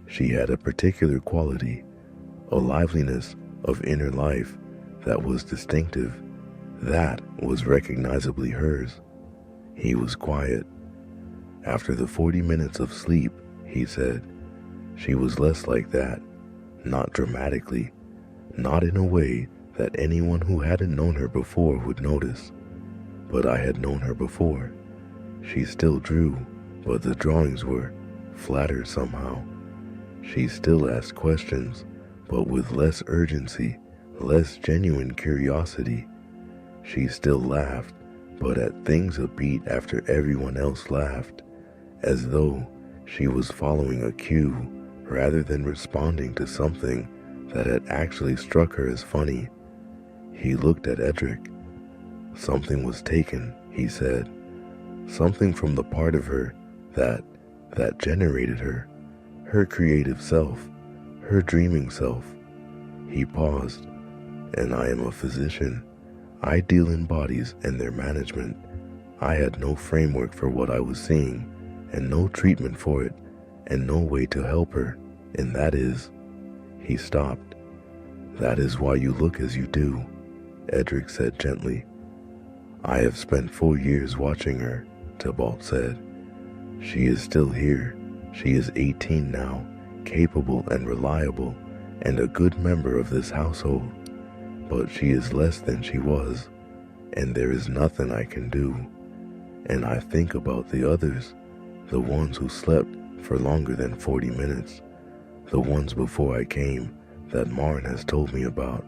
She had a particular quality, a liveliness of inner life that was distinctive, that was recognizably hers. He was quiet. After the 40 minutes of sleep, he said, she was less like that, not dramatically, not in a way that anyone who hadn't known her before would notice. But I had known her before. She still drew, but the drawings were flatter somehow. She still asked questions, but with less urgency, less genuine curiosity. She still laughed, but at things a beat after everyone else laughed, as though she was following a cue rather than responding to something that had actually struck her as funny. He looked at Edric. Something was taken, he said. Something from the part of her that generated her creative self, her dreaming self. He paused. And I am a physician. I deal in bodies and their management. I had no framework for what I was seeing, and no treatment for it, and no way to help her, and that is... He stopped. That is why you look as you do, Edric said gently. I have spent 4 years watching her, Tybalt said. She is still here. She is 18 now, capable and reliable, and a good member of this household. But she is less than she was, and there is nothing I can do. And I think about the others, the ones who slept for longer than 40 minutes, the ones before I came that Marin has told me about,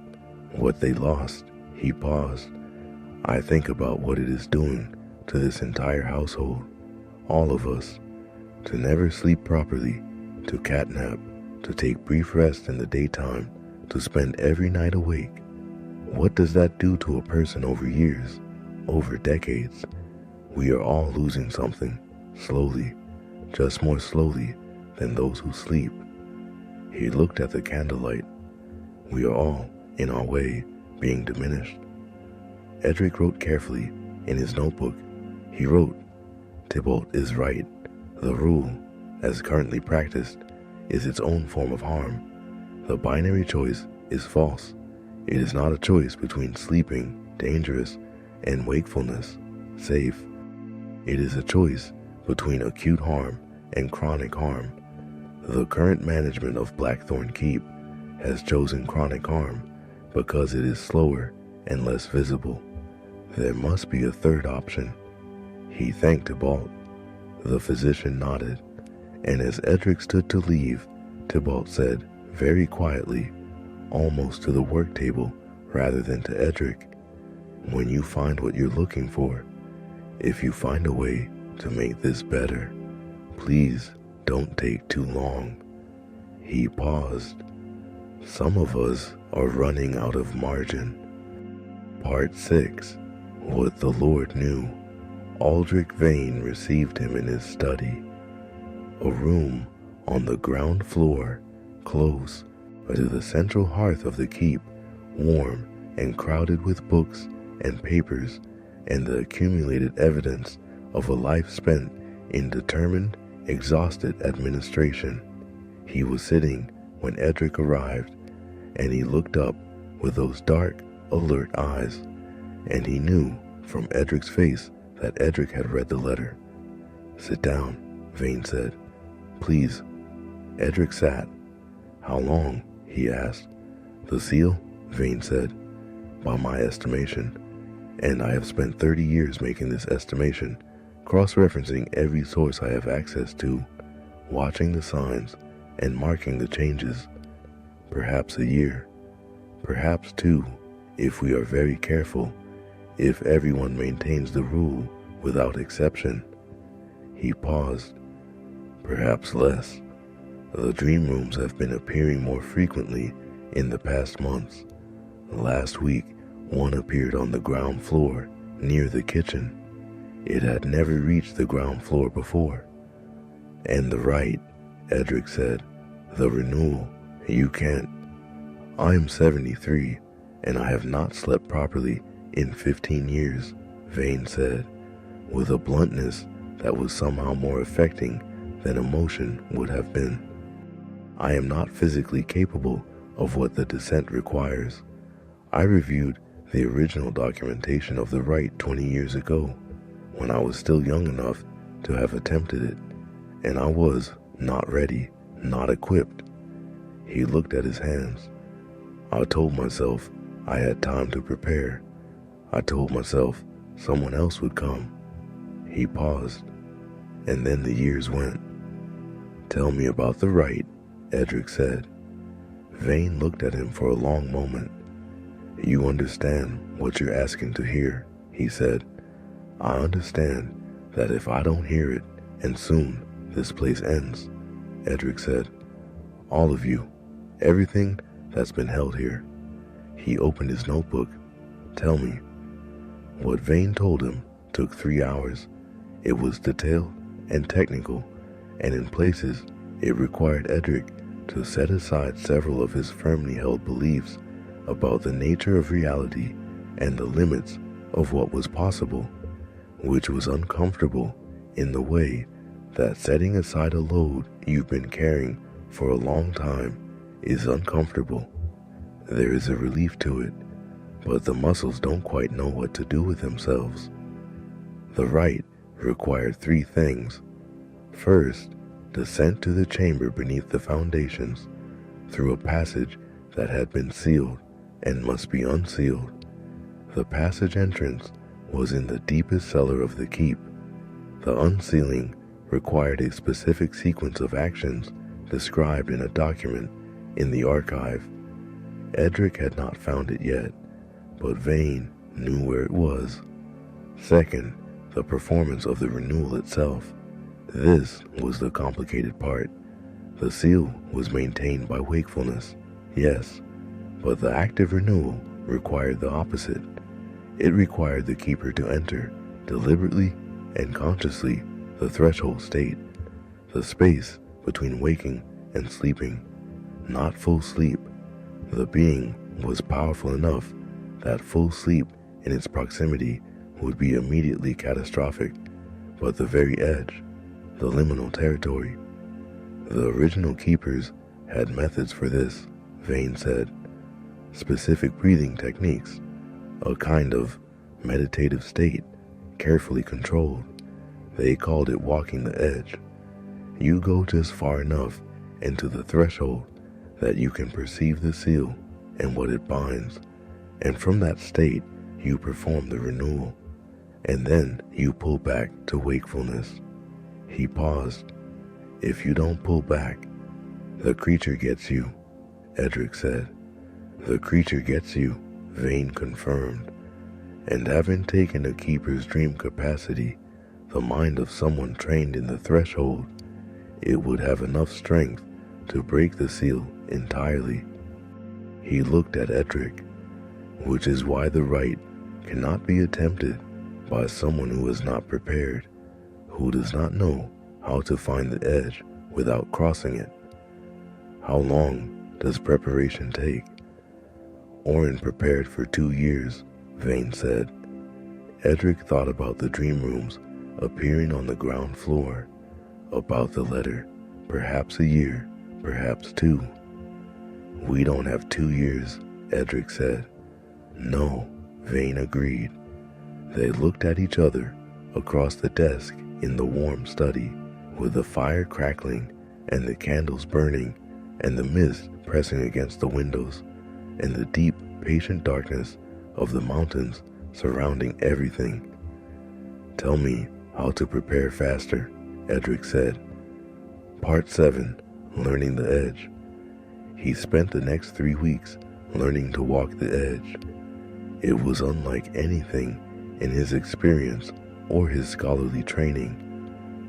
what they lost. He paused. I think about what it is doing to this entire household, all of us, to never sleep properly, to catnap, to take brief rest in the daytime, to spend every night awake. What does that do to a person over years, over decades? We are all losing something, slowly, just more slowly than those who sleep. He looked at the candlelight. We are all, in our way, being diminished. Edric wrote carefully in his notebook. He wrote, Tybalt is right. The rule, as currently practiced, is its own form of harm. The binary choice is false. It is not a choice between sleeping, dangerous, and wakefulness, safe. It is a choice between acute harm and chronic harm. The current management of Blackthorn Keep has chosen chronic harm because it is slower and less visible. There must be a third option. He thanked Tybalt. The physician nodded, and as Edric stood to leave, Tybalt said, very quietly, almost to the work table rather than to Edric, when you find what you're looking for, if you find a way to make this better, please don't take too long. He paused. Some of us are running out of margin. Part 6. What the Lord Knew. Aldrich Vane received him in his study, a room on the ground floor, close to the central hearth of the keep, warm and crowded with books and papers and the accumulated evidence of a life spent in determined, exhausted administration. He was sitting when Edric arrived, and he looked up with those dark, alert eyes, and he knew from Edric's face that Edric had read the letter. Sit down, Vane said. Please. Edric sat. How long? He asked. The seal? Vane said. By my estimation. And I have spent 30 years making this estimation, cross-referencing every source I have access to, watching the signs and marking the changes. Perhaps a year. Perhaps 2, if we are very careful, if everyone maintains the rule without exception. He paused. Perhaps less. The dream rooms have been appearing more frequently in the past months. Last week, one appeared on the ground floor near the kitchen. It had never reached the ground floor before. And the right, Edric said. The renewal. You can't. I am 73, and I have not slept properly in 15 years, Vane said, with a bluntness that was somehow more affecting than emotion would have been. I am not physically capable of what the descent requires. I reviewed the original documentation of the rite 20 years ago, when I was still young enough to have attempted it, and I was not ready, not equipped. He looked at his hands. I told myself I had time to prepare. I told myself someone else would come. He paused, and then the years went. Tell me about the rite, Edric said. Vane looked at him for a long moment. You understand what you're asking to hear, he said. I understand that if I don't hear it, and soon this place ends, Edric said. All of you, everything that's been held here. He opened his notebook. Tell me. What Vane told him took 3 hours. It was detailed and technical, and in places it required Edric to set aside several of his firmly held beliefs about the nature of reality and the limits of what was possible, which was uncomfortable in the way that setting aside a load you've been carrying for a long time is uncomfortable. There is a relief to it, but the muscles don't quite know what to do with themselves. The rite required 3 things. First, descent to the chamber beneath the foundations, through a passage that had been sealed and must be unsealed. The passage entrance was in the deepest cellar of the keep. The unsealing required a specific sequence of actions described in a document in the archive. Edric had not found it yet, but Vane knew where it was. Second, the performance of the renewal itself. This was the complicated part. The seal was maintained by wakefulness, yes, but the active renewal required the opposite. It required the keeper to enter, deliberately and consciously, the threshold state, the space between waking and sleeping. Not full sleep. The being was powerful enough that full sleep in its proximity would be immediately catastrophic, but the very edge, the liminal territory. The original keepers had methods for this, Vane said. Specific breathing techniques, a kind of meditative state, carefully controlled. They called it walking the edge. You go just far enough into the threshold that you can perceive the seal and what it binds, and from that state you perform the renewal, and then you pull back to wakefulness. He paused. If you don't pull back, the creature gets you, Edric said. The creature gets you, Vane confirmed. And having taken a keeper's dream capacity, the mind of someone trained in the threshold, it would have enough strength to break the seal entirely. He looked at Edric, which is why the rite cannot be attempted by someone who is not prepared, who does not know how to find the edge without crossing it. How long does preparation take? Orin prepared for 2 years, Vane said. Edric thought about the dream rooms appearing on the ground floor, about the letter, perhaps a year, perhaps 2. We don't have 2 years, Edric said. No, Vane agreed. They looked at each other across the desk in the warm study, with the fire crackling and the candles burning and the mist pressing against the windows and the deep, patient darkness of the mountains surrounding everything. Tell me how to prepare faster, Edric said. Part 7, Learning the Edge. He spent the next 3 weeks learning to walk the edge. It was unlike anything in his experience or his scholarly training,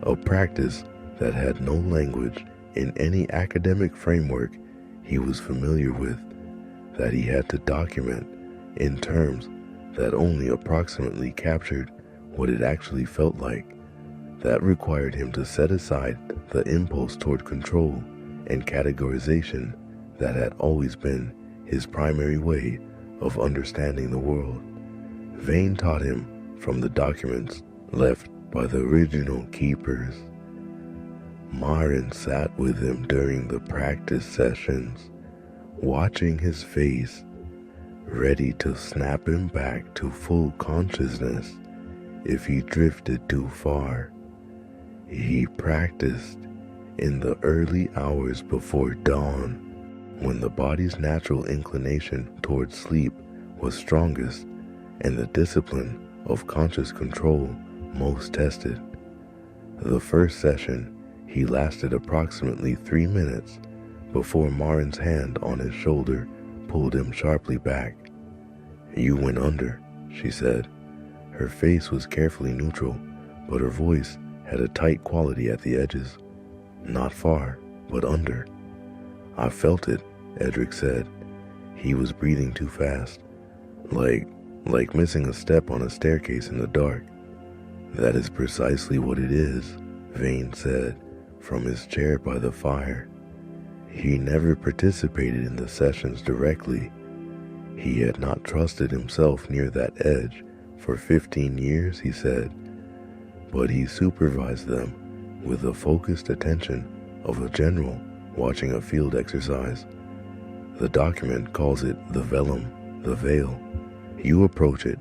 a practice that had no language in any academic framework he was familiar with, that he had to document in terms that only approximately captured what it actually felt like. That required him to set aside the impulse toward control and categorization that had always been his primary way of understanding the world. Vane taught him from the documents left by the original keepers. Marin sat with him during the practice sessions, watching his face, ready to snap him back to full consciousness if he drifted too far. He practiced in the early hours before dawn, when the body's natural inclination towards sleep was strongest and the discipline of conscious control most tested. The first session, he lasted approximately 3 minutes before Marin's hand on his shoulder pulled him sharply back. "You went under," she said. Her face was carefully neutral, but her voice had a tight quality at the edges. "Not far, but under." "I felt it," Edric said. He was breathing too fast, like missing a step on a staircase in the dark. "That is precisely what it is," Vane said from his chair by the fire. He never participated in the sessions directly. He had not trusted himself near that edge for 15 years, he said, but he supervised them with the focused attention of a general watching a field exercise. The document calls it the vellum, the veil. You approach it,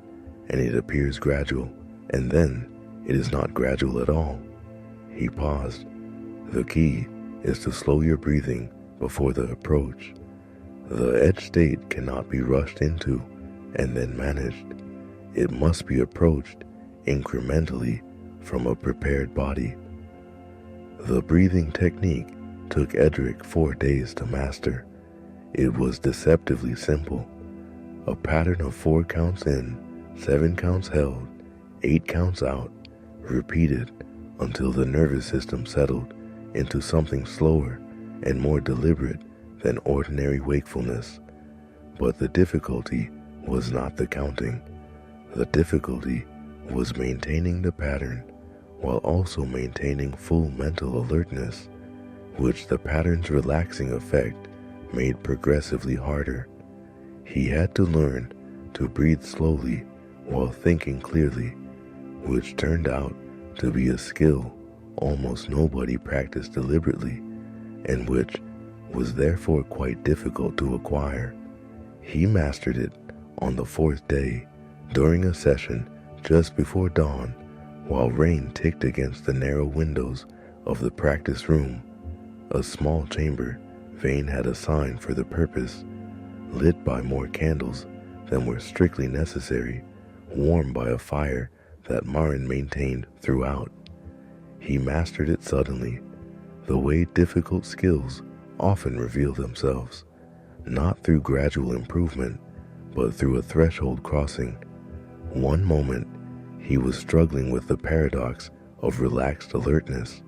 and it appears gradual, and then it is not gradual at all. He paused. The key is to slow your breathing before the approach. The edge state cannot be rushed into and then managed. It must be approached incrementally from a prepared body. The breathing technique took Edric 4 days to master. It was deceptively simple. A pattern of 4 counts in, 7 counts held, 8 counts out, repeated until the nervous system settled into something slower and more deliberate than ordinary wakefulness. But the difficulty was not the counting. The difficulty was maintaining the pattern while also maintaining full mental alertness, which the pattern's relaxing effect made progressively harder. He had to learn to breathe slowly while thinking clearly, which turned out to be a skill almost nobody practiced deliberately, and which was therefore quite difficult to acquire. He mastered it on the 4th day during a session just before dawn, while rain ticked against the narrow windows of the practice room, a small chamber Vane had assigned for the purpose, lit by more candles than were strictly necessary, warmed by a fire that Marin maintained throughout. He mastered it suddenly, the way difficult skills often reveal themselves, not through gradual improvement, but through a threshold crossing. One moment, he was struggling with the paradox of relaxed alertness.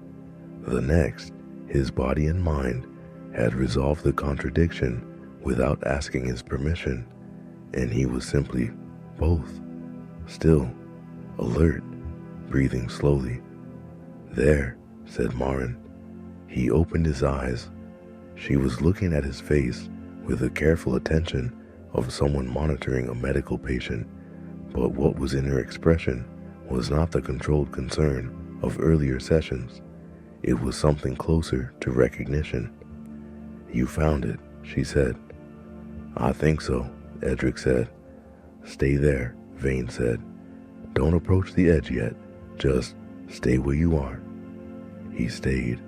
The next, his body and mind had resolved the contradiction without asking his permission, and he was simply both, still, alert, breathing slowly. "There," said Marin. He opened his eyes. She was looking at his face with the careful attention of someone monitoring a medical patient, but what was in her expression was not the controlled concern of earlier sessions. It was something closer to recognition. "You found it," she said. "I think so," Edric said. "Stay there," Vane said. "Don't approach the edge yet. Just stay where you are." He stayed.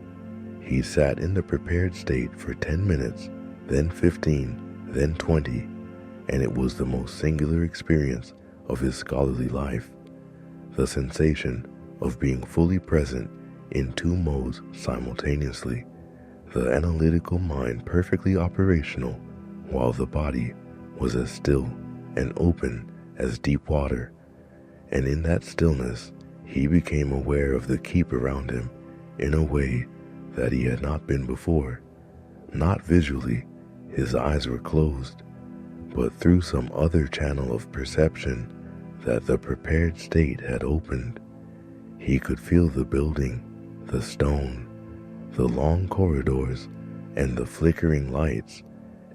He sat in the prepared state for 10 minutes, then 15, then 20, and it was the most singular experience of his scholarly life. The sensation of being fully present in 2 modes simultaneously, the analytical mind perfectly operational, while the body was as still and open as deep water. And in that stillness, he became aware of the keep around him in a way that he had not been before. Not visually, his eyes were closed, but through some other channel of perception, that the prepared state had opened. He could feel the building, the stone, the long corridors, and the flickering lights,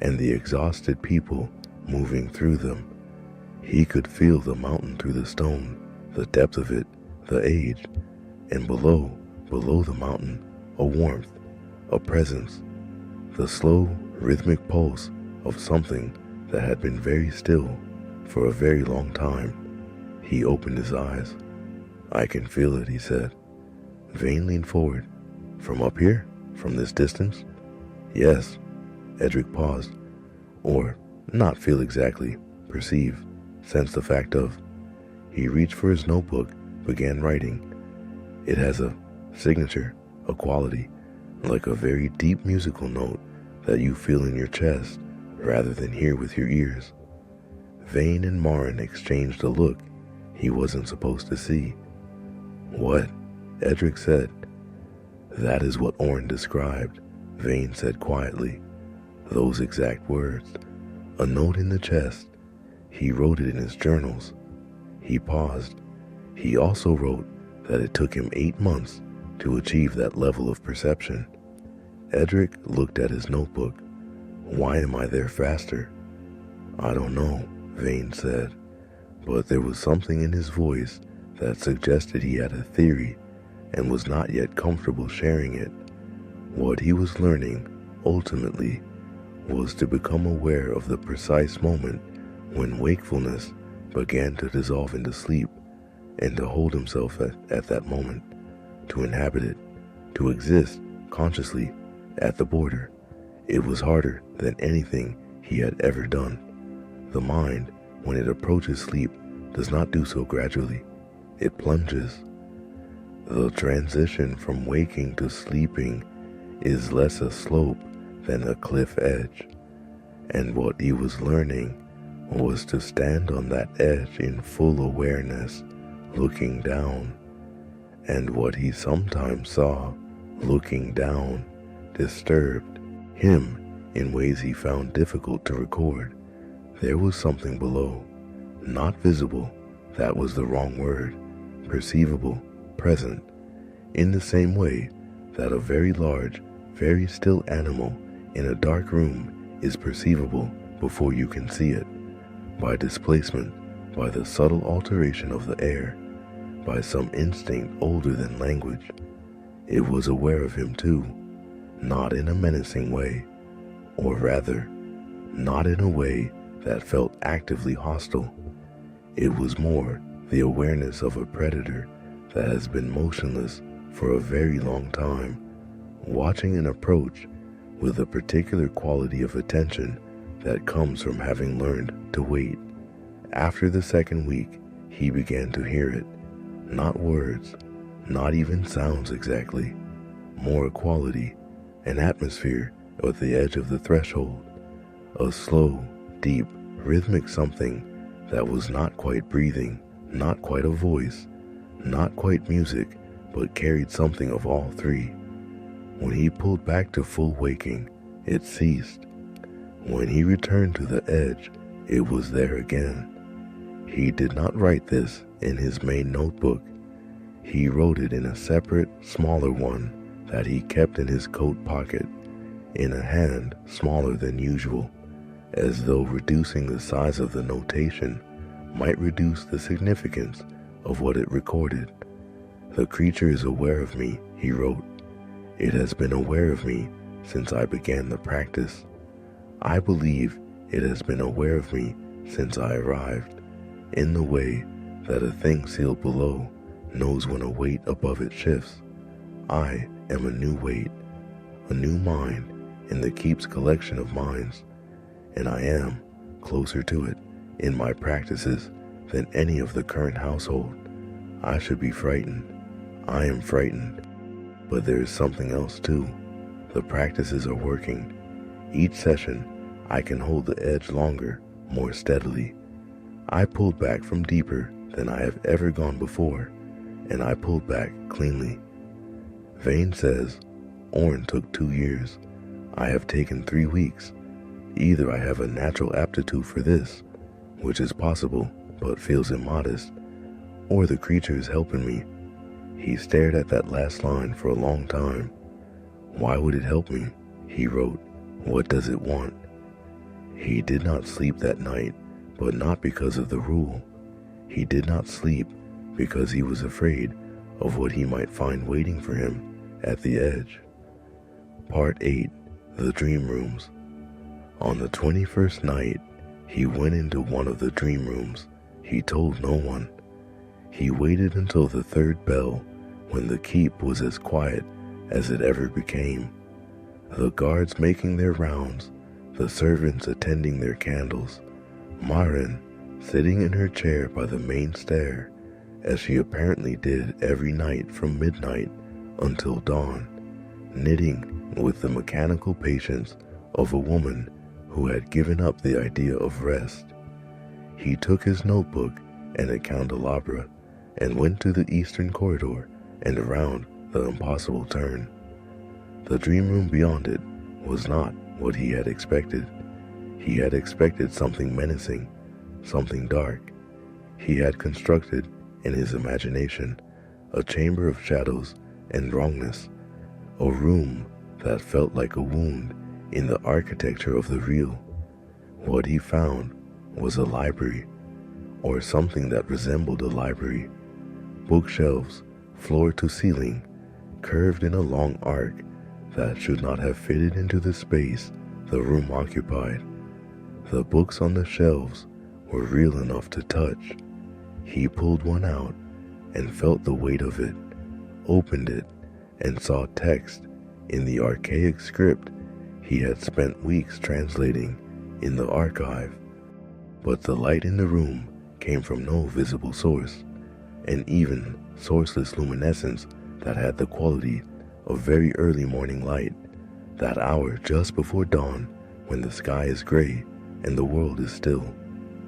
and the exhausted people moving through them. He could feel the mountain through the stone, the depth of it, the age, and below the mountain, a warmth, a presence, the slow, rhythmic pulse of something that had been very still for a very long time. He opened his eyes. "I can feel it," he said. Vane leaned forward. "From up here? From this distance?" "Yes." Edric paused. "Or not feel exactly, perceive, sense the fact of." He reached for his notebook, began writing. "It has a signature, a quality, like a very deep musical note that you feel in your chest rather than hear with your ears." Vane and Marin exchanged a look he wasn't supposed to see. "What?" Edric said. "That is what Orrin described," Vane said quietly. "Those exact words. A note in the chest. He wrote it in his journals." He paused. He also wrote that it took him 8 months to achieve that level of perception. Edric looked at his notebook. "Why am I there faster?" "I don't know," Vane said, but there was something in his voice that suggested he had a theory and was not yet comfortable sharing it. What he was learning, ultimately, was to become aware of the precise moment when wakefulness began to dissolve into sleep, and to hold himself at that moment, to inhabit it, to exist consciously at the border. It was harder than anything he had ever done. The mind, when it approaches sleep, does not do so gradually. It plunges. The transition from waking to sleeping is less a slope than a cliff edge, and what he was learning was to stand on that edge in full awareness, looking down. And what he sometimes saw, looking down, disturbed him in ways he found difficult to record. There was something below, not visible, that was the wrong word, perceivable, present, in the same way that a very large, very still animal in a dark room is perceivable before you can see it, by displacement, by the subtle alteration of the air, by some instinct older than language. It was aware of him too, not in a menacing way, or rather, not in a way that felt actively hostile. It was more the awareness of a predator that has been motionless for a very long time, watching an approach with a particular quality of attention that comes from having learned to wait. After the second week, he began to hear it. Not words, not even sounds exactly, more a quality, an atmosphere at the edge of the threshold, a slow, deep, rhythmic something that was not quite breathing, not quite a voice, not quite music, but carried something of all three. When he pulled back to full waking, it ceased. When he returned to the edge, it was there again. He did not write this in his main notebook. He wrote it in a separate, smaller one that he kept in his coat pocket, in a hand smaller than usual, as though reducing the size of the notation might reduce the significance of what it recorded. "The creature is aware of me," he wrote. "It has been aware of me since I began the practice. I believe it has been aware of me since I arrived, in the way that a thing sealed below knows when a weight above it shifts. I am a new weight, a new mind in the Keep's collection of minds, and I am closer to it in my practices than any of the current household. I should be frightened. I am frightened. But there is something else too. The practices are working. Each session, I can hold the edge longer, more steadily. I pulled back from deeper than I have ever gone before, and I pulled back cleanly." Vane says, "Orrin took 2 years. I have taken 3 weeks. Either I have a natural aptitude for this, which is possible, but feels immodest, or the creature is helping me. He stared at that last line for a long time. Why would it help me? He wrote. What does it want? He did not sleep that night, but not because of the rule. He did not sleep because he was afraid of what he might find waiting for him at the edge. Part 8. The Dream Rooms. On the 21st night, he went into one of the dream rooms. He told no one. He waited until the third bell, when the keep was as quiet as it ever became. The guards making their rounds, the servants attending their candles, Maren sitting in her chair by the main stair, as she apparently did every night from midnight until dawn, knitting with the mechanical patience of a woman who had given up the idea of rest. He took his notebook and a candelabra and went to the eastern corridor and around the impossible turn. The dream room beyond it was not what he had expected. He had expected something menacing, something dark. He had constructed, in his imagination, a chamber of shadows and wrongness, a room that felt like a wound in the architecture of the real. What he found was a library, or something that resembled a library. Bookshelves, floor to ceiling, curved in a long arc that should not have fitted into the space the room occupied. The books on the shelves were real enough to touch. He pulled one out and felt the weight of it, opened it, and saw text in the archaic script he had spent weeks translating in the archive. But the light in the room came from no visible source, an even, sourceless luminescence that had the quality of very early morning light, that hour just before dawn when the sky is gray and the world is still.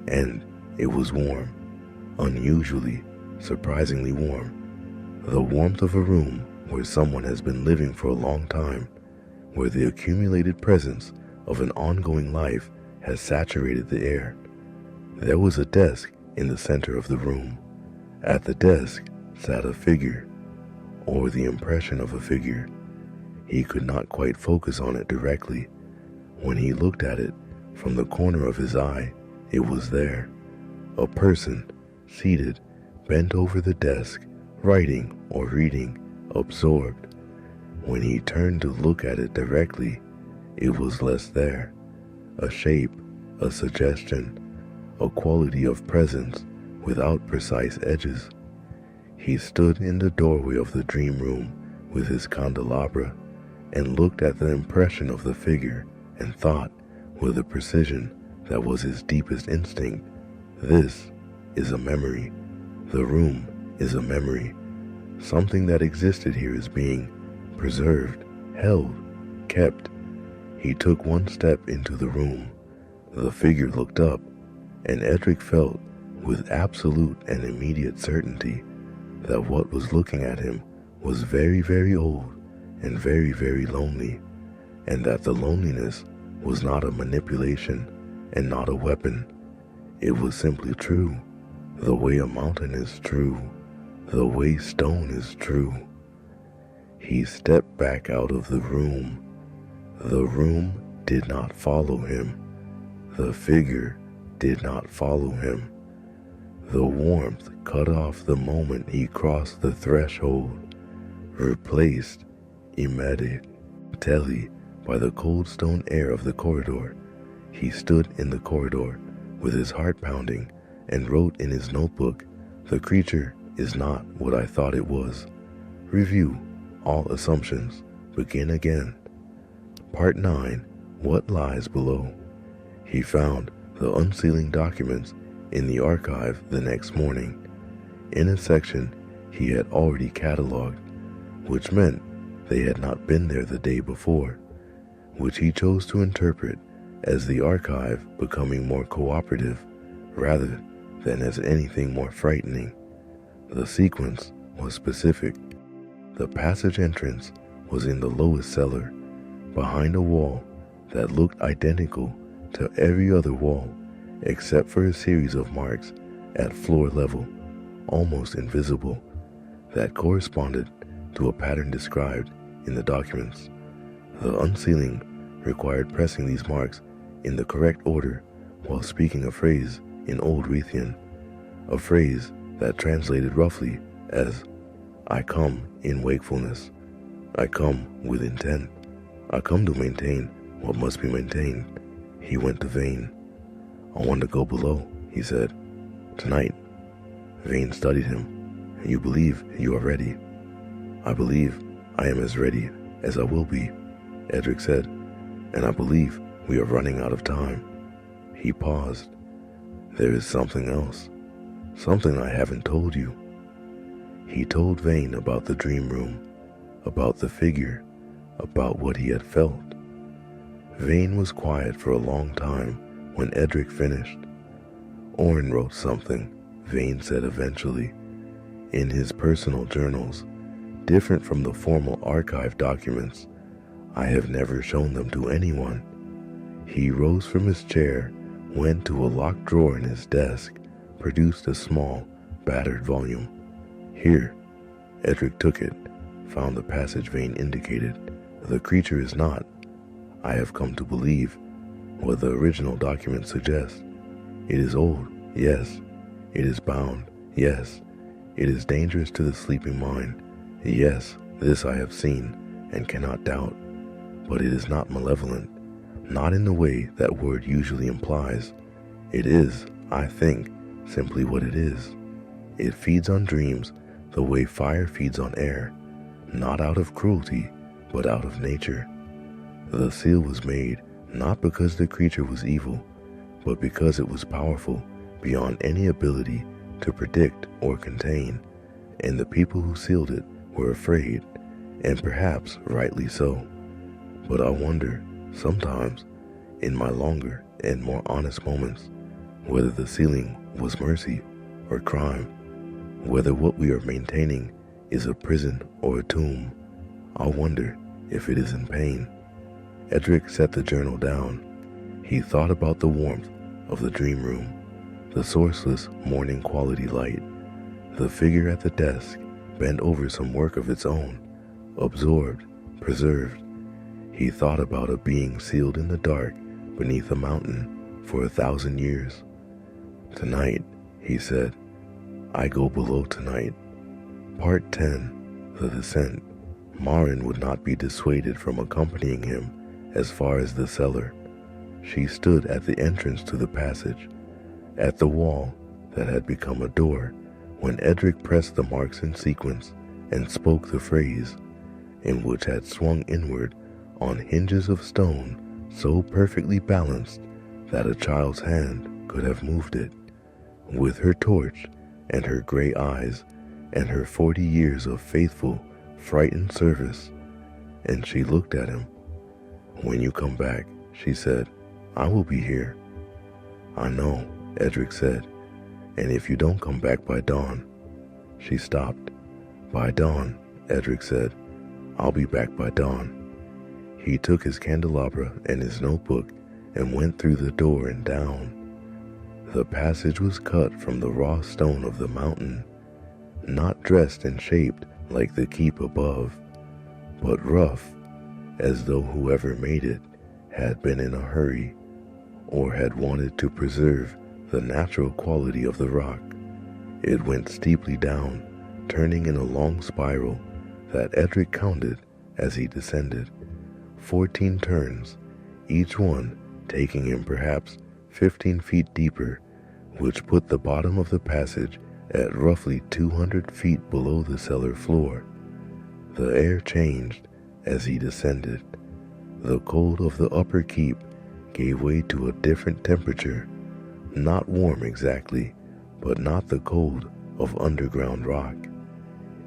And it was warm, unusually, surprisingly warm. The warmth of a room where someone has been living for a long time, where the accumulated presence of an ongoing life has saturated the air. There was a desk in the center of the room. At the desk sat a figure, or the impression of a figure. He could not quite focus on it directly. When he looked at it from the corner of his eye, it was there. A person, seated, bent over the desk, writing or reading, absorbed. When he turned to look at it directly, it was less there. A shape, a suggestion, a quality of presence without precise edges. He stood in the doorway of the dream room with his candelabra and looked at the impression of the figure and thought, with a precision that was his deepest instinct, this is a memory. The room is a memory. Something that existed here is being preserved, held, kept. He took one step into the room. The figure looked up, and Edric felt with absolute and immediate certainty that what was looking at him was very, very old and very, very lonely, and that the loneliness was not a manipulation and not a weapon. It was simply true, the way a mountain is true, the way stone is true. He stepped back out of the room. The room did not follow him. The figure did not follow him. The warmth cut off the moment he crossed the threshold, replaced, immediately, by the cold stone air of the corridor. He stood in the corridor with his heart pounding and wrote in his notebook, "The creature is not what I thought it was. Review all assumptions. Begin again." Part 9. What Lies Below. He found the unsealing documents in the archive the next morning. In a section he had already cataloged, which meant they had not been there the day before, which he chose to interpret as the archive becoming more cooperative rather than as anything more frightening. The sequence was specific. The passage entrance was in the lowest cellar, behind a wall that looked identical to every other wall except for a series of marks at floor level, almost invisible, that corresponded to a pattern described in the documents. The unsealing required pressing these marks in the correct order while speaking a phrase in Old Ruthian, a phrase that translated roughly as, "I come in wakefulness. I come with intent. I come to maintain what must be maintained." He went to Vane. "I want to go below," he said. "Tonight." Vane studied him. "You believe you are ready?" "I believe I am as ready as I will be," Edric said, "and I believe we are running out of time." He paused. "There is something else, something I haven't told you." He told Vane about the dream room, about the figure, about what he had felt. Vane was quiet for a long time when Edric finished. "Orin wrote something," Vane said eventually, "in his personal journals, different from the formal archive documents. I have never shown them to anyone." He rose from his chair, went to a locked drawer in his desk, produced a small, battered volume. "Here." Edric took it, found the passage Vane indicated. "The creature is not, I have come to believe, what the original documents suggest. It is old, yes. It is bound, yes. It is dangerous to the sleeping mind, yes. This I have seen and cannot doubt. But it is not malevolent, not in the way that word usually implies. It is, I think, simply what it is. It feeds on dreams the way fire feeds on air, not out of cruelty, but out of nature. The seal was made not because the creature was evil, but because it was powerful beyond any ability to predict or contain, and the people who sealed it were afraid, and perhaps rightly so. But I wonder, sometimes, in my longer and more honest moments, whether the sealing was mercy or crime, whether what we are maintaining is a prison or a tomb. I wonder if it is in pain." Edric set the journal down. He thought about the warmth of the dream room, the sourceless morning quality light, the figure at the desk bent over some work of its own, absorbed, preserved. He thought about a being sealed in the dark beneath a mountain for 1,000 years. "Tonight," he said, "I go below tonight." Part 10, The Descent. Marin would not be dissuaded from accompanying him as far as the cellar. She stood at the entrance to the passage, at the wall that had become a door, when Edric pressed the marks in sequence and spoke the phrase, in which had swung inward on hinges of stone so perfectly balanced that a child's hand could have moved it. With her torch and her gray eyes and her 40 years of faithful, frightened service, and she looked at him. "When you come back," she said, "I will be here." "I know," Edric said, "and if you don't come back by dawn." She stopped. "By dawn," Edric said, "I'll be back by dawn." He took his candelabra and his notebook and went through the door and down. The passage was cut from the raw stone of the mountain, not dressed and shaped like the keep above, but rough, as though whoever made it had been in a hurry or had wanted to preserve the natural quality of the rock. It went steeply down, turning in a long spiral that Edric counted as he descended. 14 turns, each one taking him perhaps 15 feet deeper, which put the bottom of the passage at roughly 200 feet below the cellar floor. The air changed as he descended. The cold of the upper keep gave way to a different temperature, not warm exactly, but not the cold of underground rock.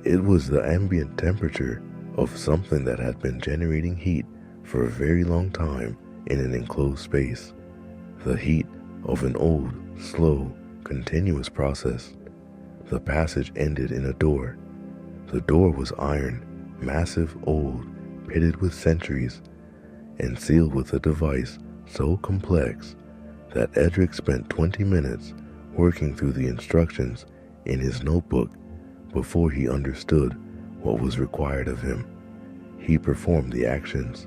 It was the ambient temperature of something that had been generating heat for a very long time in an enclosed space, the heat of an old, slow, continuous process. The passage ended in a door. The door was iron, massive, old, pitted with centuries, and sealed with a device so complex that Edric spent 20 minutes working through the instructions in his notebook before he understood what was required of him. He performed the actions.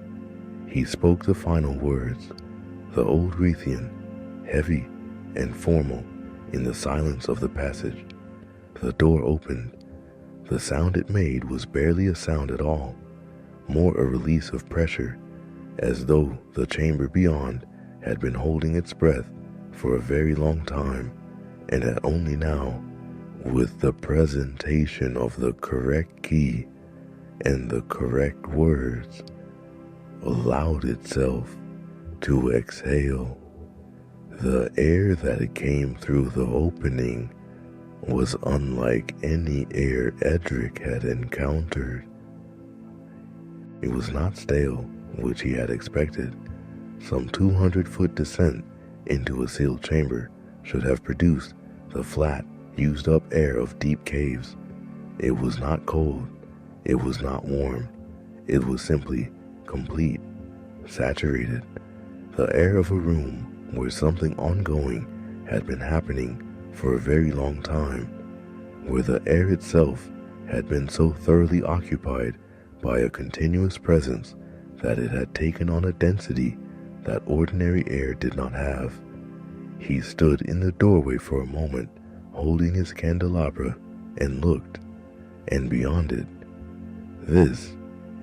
He spoke the final words, the old Ruthian, heavy and formal in the silence of the passage. The door opened. The sound it made was barely a sound at all, more a release of pressure, as though the chamber beyond had been holding its breath for a very long time, and had only now, with the presentation of the correct key and the correct words, allowed itself to exhale. The air that came through the opening was unlike any air Edric had encountered. It was not stale, which he had expected. Some 200-foot descent into a sealed chamber should have produced the flat, used-up air of deep caves. It was not cold. It was not warm. It was simply complete, saturated. The air of a room where something ongoing had been happening for a very long time, where the air itself had been so thoroughly occupied by a continuous presence that it had taken on a density that ordinary air did not have. He stood in the doorway for a moment, holding his candelabra, and looked, and beyond it. This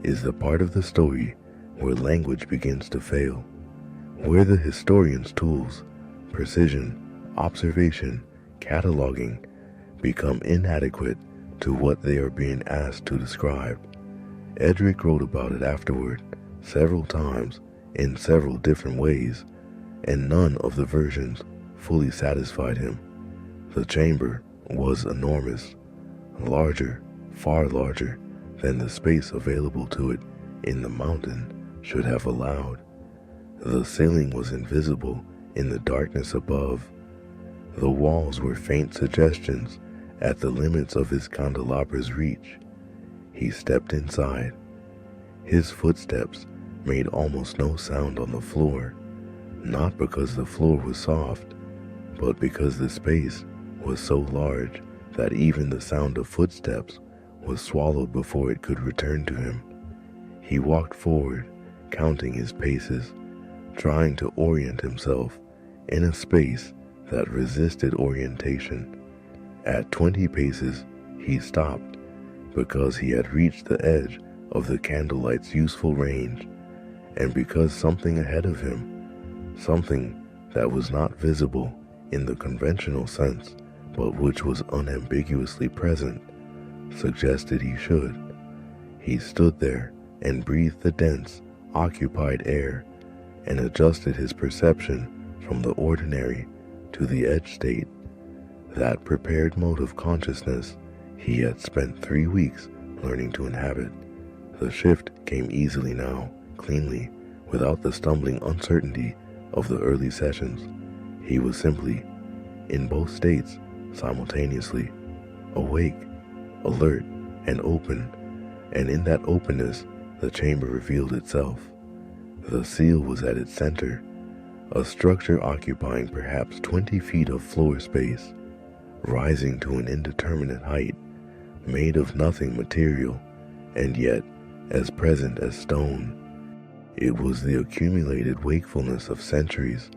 is the part of the story where language begins to fail, where the historian's tools, precision, observation, cataloging, become inadequate to what they are being asked to describe. Edric wrote about it afterward, several times, in several different ways, and none of the versions fully satisfied him. The chamber was enormous, larger, far larger than the space available to it in the mountain should have allowed. The ceiling was invisible in the darkness above. The walls were faint suggestions at the limits of his candelabra's reach. He stepped inside. His footsteps made almost no sound on the floor, not because the floor was soft, but because the space was so large that even the sound of footsteps was swallowed before it could return to him. He walked forward, counting his paces, trying to orient himself in a space that resisted orientation. At 20 paces, he stopped because he had reached the edge of the candlelight's useful range, and because something ahead of him, something that was not visible in the conventional sense, but which was unambiguously present, suggested he should. He stood there and breathed the dense, occupied air, and adjusted his perception from the ordinary to the edge state. That prepared mode of consciousness he had spent 3 weeks learning to inhabit. The shift came easily now, cleanly, without the stumbling uncertainty of the early sessions. He was simply, in both states, simultaneously, awake, alert, and open, and in that openness the chamber revealed itself. The seal was at its center, a structure occupying perhaps 20 feet of floor space, rising to an indeterminate height, made of nothing material, and yet as present as stone. It was the accumulated wakefulness of centuries.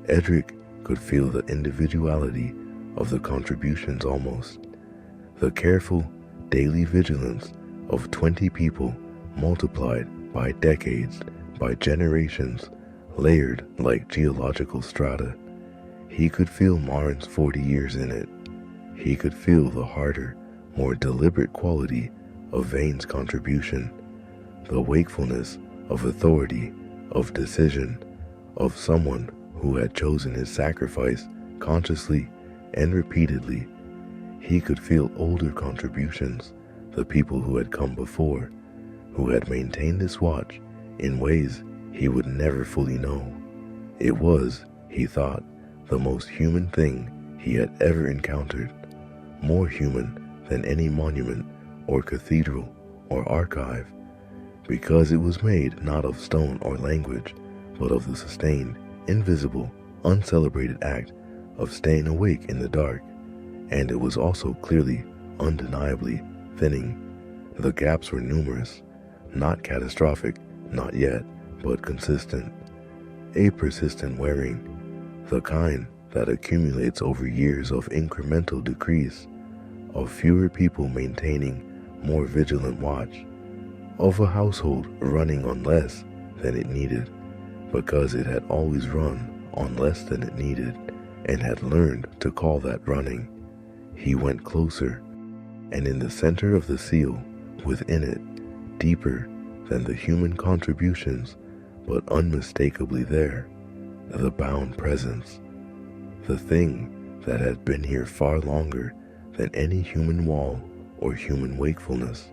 Edric could feel the individuality of the contributions almost. The careful, daily vigilance of 20 people multiplied by decades, by generations, layered like geological strata. He could feel Marin's 40 years in it. He could feel the harder, more deliberate quality of Vane's contribution, the wakefulness of authority, of decision, of someone who had chosen his sacrifice consciously and repeatedly. He could feel older contributions, the people who had come before, who had maintained this watch in ways he would never fully know. It was, he thought, the most human thing he had ever encountered, more human than any monument or cathedral or archive, because it was made not of stone or language, but of the sustained, invisible, uncelebrated act of staying awake in the dark, and it was also clearly, undeniably thinning. The gaps were numerous, not catastrophic, not yet, but consistent. A persistent wearing, the kind that accumulates over years of incremental decrease, of fewer people maintaining more vigilant watch, of a household running on less than it needed, because it had always run on less than it needed and had learned to call that running. He went closer, and in the center of the seal, within it, deeper than the human contributions, but unmistakably there, the bound presence, the thing that had been here far longer than any human wall or human wakefulness.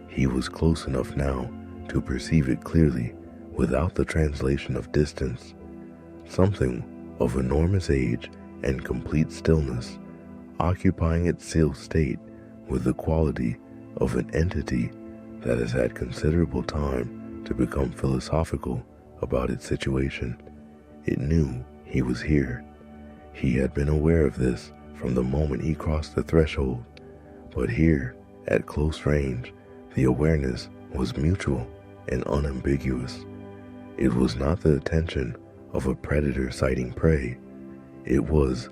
He was close enough now to perceive it clearly without the translation of distance. Something of enormous age and complete stillness, occupying its sealed state with the quality of an entity that has had considerable time to become philosophical about its situation. It knew he was here. He had been aware of this from the moment he crossed the threshold, but here, at close range, the awareness was mutual and unambiguous. It was not the attention of a predator sighting prey. It was.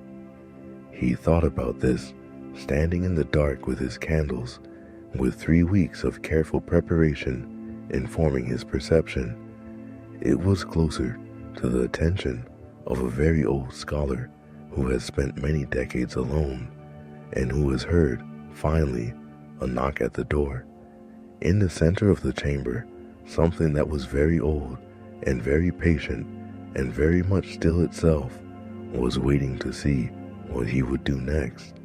He thought about this, standing in the dark with his candles, with 3 weeks of careful preparation informing his perception. It was closer to the attention of a very old scholar who has spent many decades alone, and who has heard, finally, a knock at the door. In the center of the chamber, something that was very old and very patient and very much still itself was waiting to see what he would do next.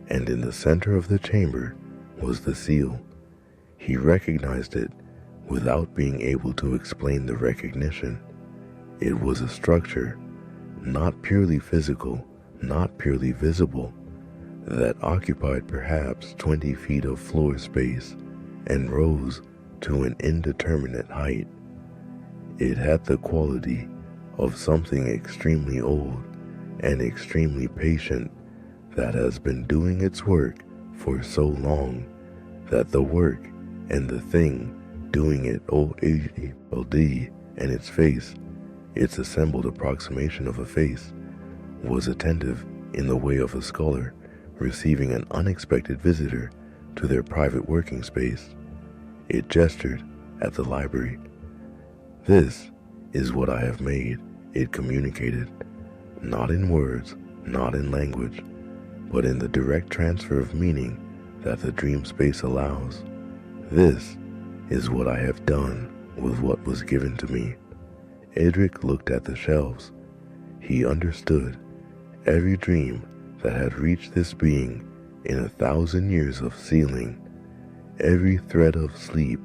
And in the center of the chamber was the seal. He recognized it without being able to explain the recognition. It was a structure, not purely physical, not purely visible, that occupied perhaps 20 feet of floor space and rose to an indeterminate height. It had the quality of something extremely old and extremely patient that has been doing its work for so long that the work and the thing doing it, OLD, and its face, its assembled approximation of a face, was attentive in the way of a scholar receiving an unexpected visitor to their private working space. It gestured at the library. "This is what I have made," it communicated, not in words, not in language, but in the direct transfer of meaning that the dream space allows. "This is what I have done with what was given to me." Edric looked at the shelves. He understood every dream that had reached this being in 1,000 years of sealing, every thread of sleep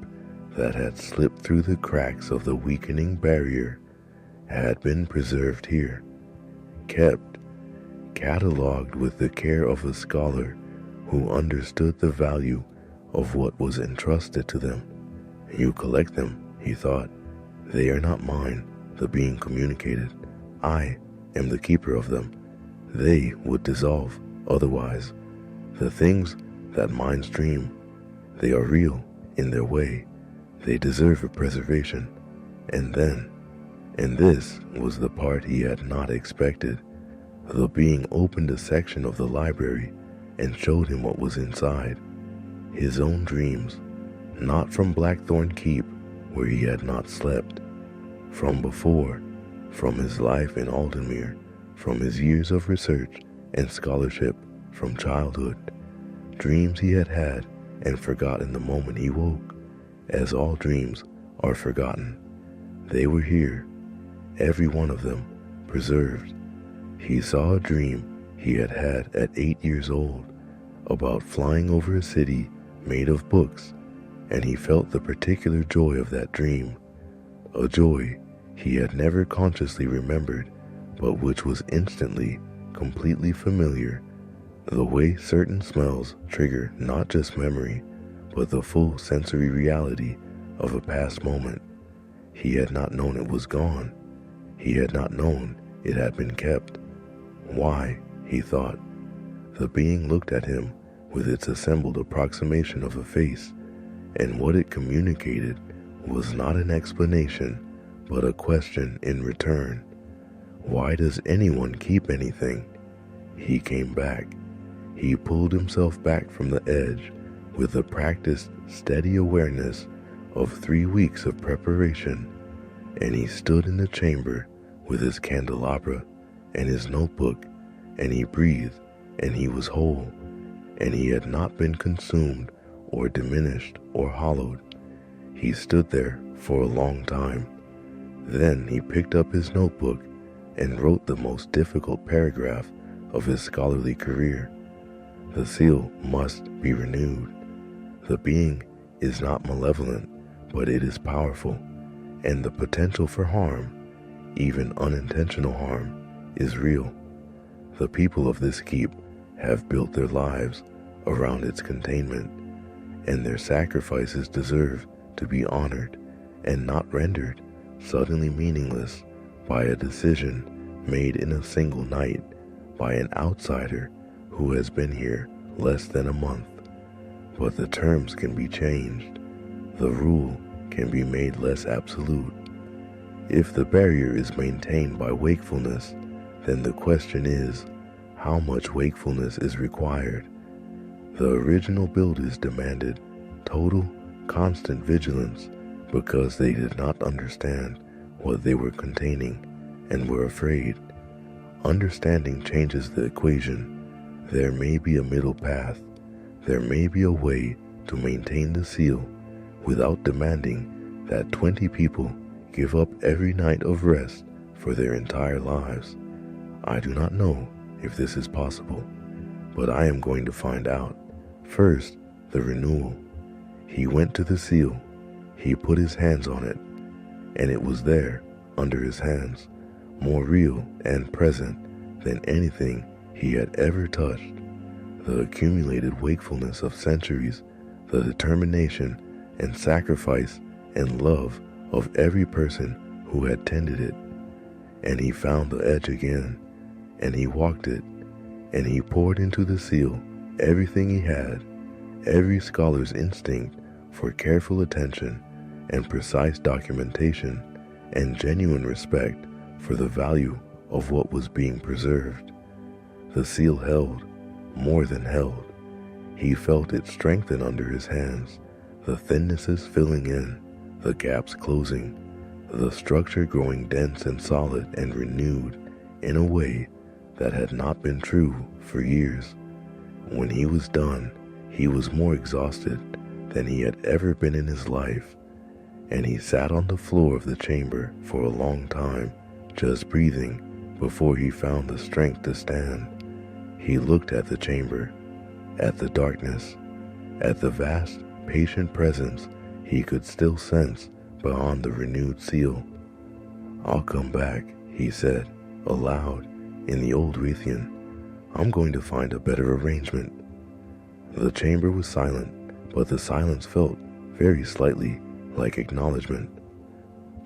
that had slipped through the cracks of the weakening barrier had been preserved here, kept, catalogued with the care of a scholar who understood the value of what was entrusted to them. "You collect them," he thought. "They are not mine," the being communicated. "I am the keeper of them. They would dissolve otherwise. The things that minds dream, they are real in their way. They deserve a preservation." And this was the part he had not expected. The being opened a section of the library and showed him what was inside. His own dreams, not from Blackthorn Keep, where he had not slept. From before, from his life in Aldenmere, from his years of research and scholarship, from childhood. Dreams he had had and forgotten the moment he woke, as all dreams are forgotten. They were here, every one of them, preserved. He saw a dream he had had at 8 years old, about flying over a city made of books, and he felt the particular joy of that dream, a joy he had never consciously remembered, but which was instantly, completely familiar, the way certain smells trigger not just memory, but the full sensory reality of a past moment. He had not known it was gone. He had not known it had been kept. Why? He thought. The being looked at him with its assembled approximation of a face, and what it communicated was not an explanation, but a question in return. Why does anyone keep anything? He came back. He pulled himself back from the edge with the practiced, steady awareness of 3 weeks of preparation, and he stood in the chamber with his candelabra and his notebook, and he breathed, and he was whole, and he had not been consumed or diminished or hollowed. He stood there for a long time. Then he picked up his notebook and wrote the most difficult paragraph of his scholarly career. The seal must be renewed. The being is not malevolent, but it is powerful, and the potential for harm, even unintentional harm, is real. The people of this keep have built their lives around its containment, and their sacrifices deserve to be honored and not rendered suddenly meaningless by a decision made in a single night by an outsider who has been here less than a month. But the terms can be changed. The rule can be made less absolute. If the barrier is maintained by wakefulness, then the question is, how much wakefulness is required? The original builders demanded total, constant vigilance because they did not understand what they were containing and were afraid. Understanding changes the equation. There may be a middle path. There may be a way to maintain the seal without demanding that 20 people give up every night of rest for their entire lives. I do not know if this is possible, but I am going to find out. First, the renewal. He went to the seal. He put his hands on it, and it was there, under his hands, more real and present than anything he had ever touched. The accumulated wakefulness of centuries, the determination and sacrifice and love of every person who had tended it. And he found the edge again, and he walked it, and he poured into the seal everything he had, every scholar's instinct for careful attention and precise documentation and genuine respect for the value of what was being preserved. The seal held, more than held. He felt it strengthen under his hands, the thinnesses filling in, the gaps closing, the structure growing dense and solid and renewed in a way that had not been true for years. When he was done, he was more exhausted than he had ever been in his life, and he sat on the floor of the chamber for a long time, just breathing before he found the strength to stand. He looked at the chamber, at the darkness, at the vast, patient presence he could still sense beyond the renewed seal. "I'll come back," he said, aloud, in the old Ruthian. "I'm going to find a better arrangement." The chamber was silent, but the silence felt very slightly like acknowledgement.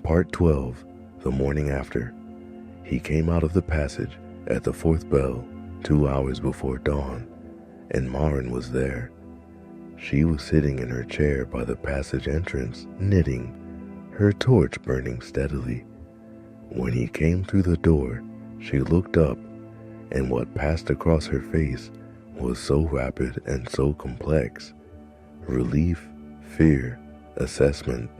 Part 12, the morning after. He came out of the passage at the 4th bell, 2 hours before dawn, and Marin was there. She was sitting in her chair by the passage entrance, knitting, her torch burning steadily. When he came through the door, she looked up, and what passed across her face was so rapid and so complex, relief, fear, assessment,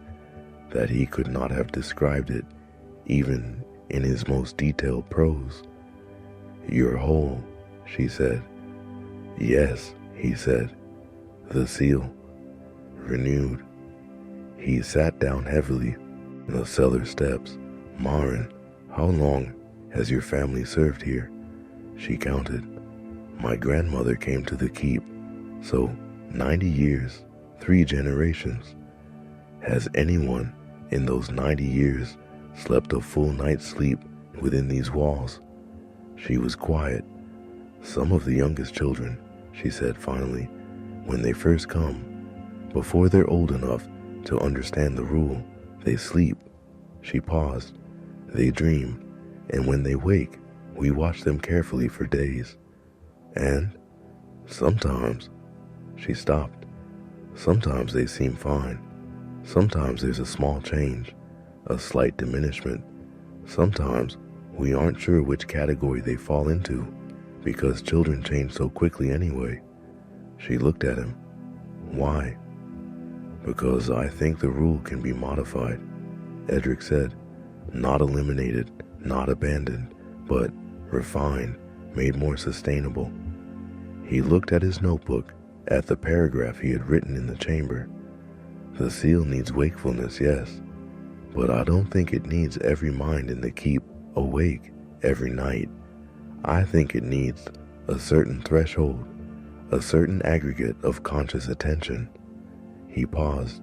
that he could not have described it, even in his most detailed prose. "You're whole," she said. "Yes," he said. "The seal. Renewed." He sat down heavily on the cellar steps. "Marin, how long has your family served here?" She counted. "My grandmother came to the keep, so 90 years, 3 generations. Has anyone in those 90 years slept a full night's sleep within these walls?" She was quiet. "Some of the youngest children," she said finally, "when they first come, before they're old enough to understand the rule, they sleep." She paused. "They dream, and when they wake, We watch them carefully for days. And sometimes, she stopped. Sometimes they seem fine. Sometimes there's a small change, a slight diminishment. Sometimes we aren't sure which category they fall into because children change so quickly anyway. She looked at him. Why? Because I think the rule can be modified, Edric said. Not eliminated, not abandoned, but refined, made more sustainable. He looked at his notebook, at the paragraph he had written in the chamber. The seal needs wakefulness, yes, but I don't think it needs every mind in the keep awake every night. I think it needs a certain threshold, a certain aggregate of conscious attention. He paused.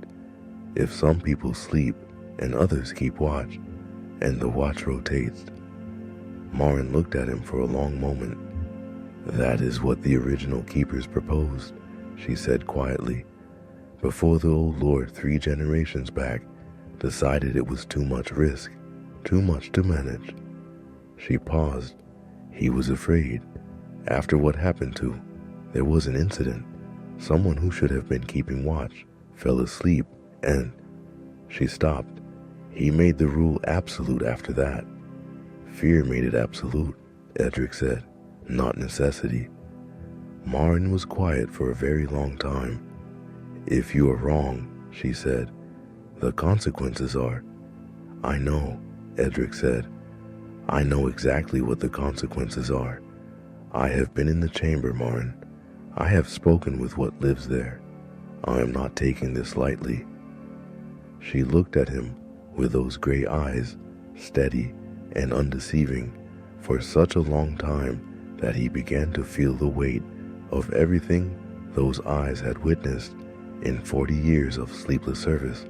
If some people sleep and others keep watch, and the watch rotates. Marin looked at him for a long moment. That is what the original keepers proposed, she said quietly, before the old lord 3 generations back decided it was too much risk, too much to manage. She paused. He was afraid. After what happened to, there was an incident. Someone who should have been keeping watch fell asleep and... She stopped. He made the rule absolute after that. Fear made it absolute, Edric said, not necessity. Marin was quiet for a very long time. If you are wrong, she said, the consequences are... I know, Edric said. I know exactly what the consequences are. I have been in the chamber, Marin. I have spoken with what lives there. I am not taking this lightly. She looked at him with those gray eyes, steady and undeceiving, for such a long time that he began to feel the weight of everything those eyes had witnessed in 40 years of sleepless service.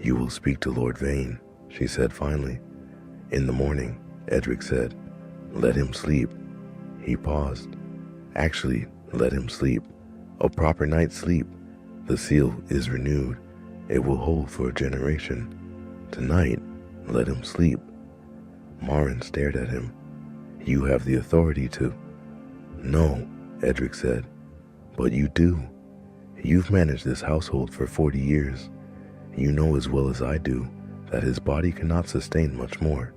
You will speak to Lord Vane, she said finally. In the morning, Edric said. Let him sleep. He paused. Actually, let him sleep. A proper night's sleep. The seal is renewed. It will hold for a generation. Tonight, let him sleep. Marin stared at him. You have the authority to. No, Edric said, but you do. You've managed this household for 40 years. You know as well as I do that his body cannot sustain much more.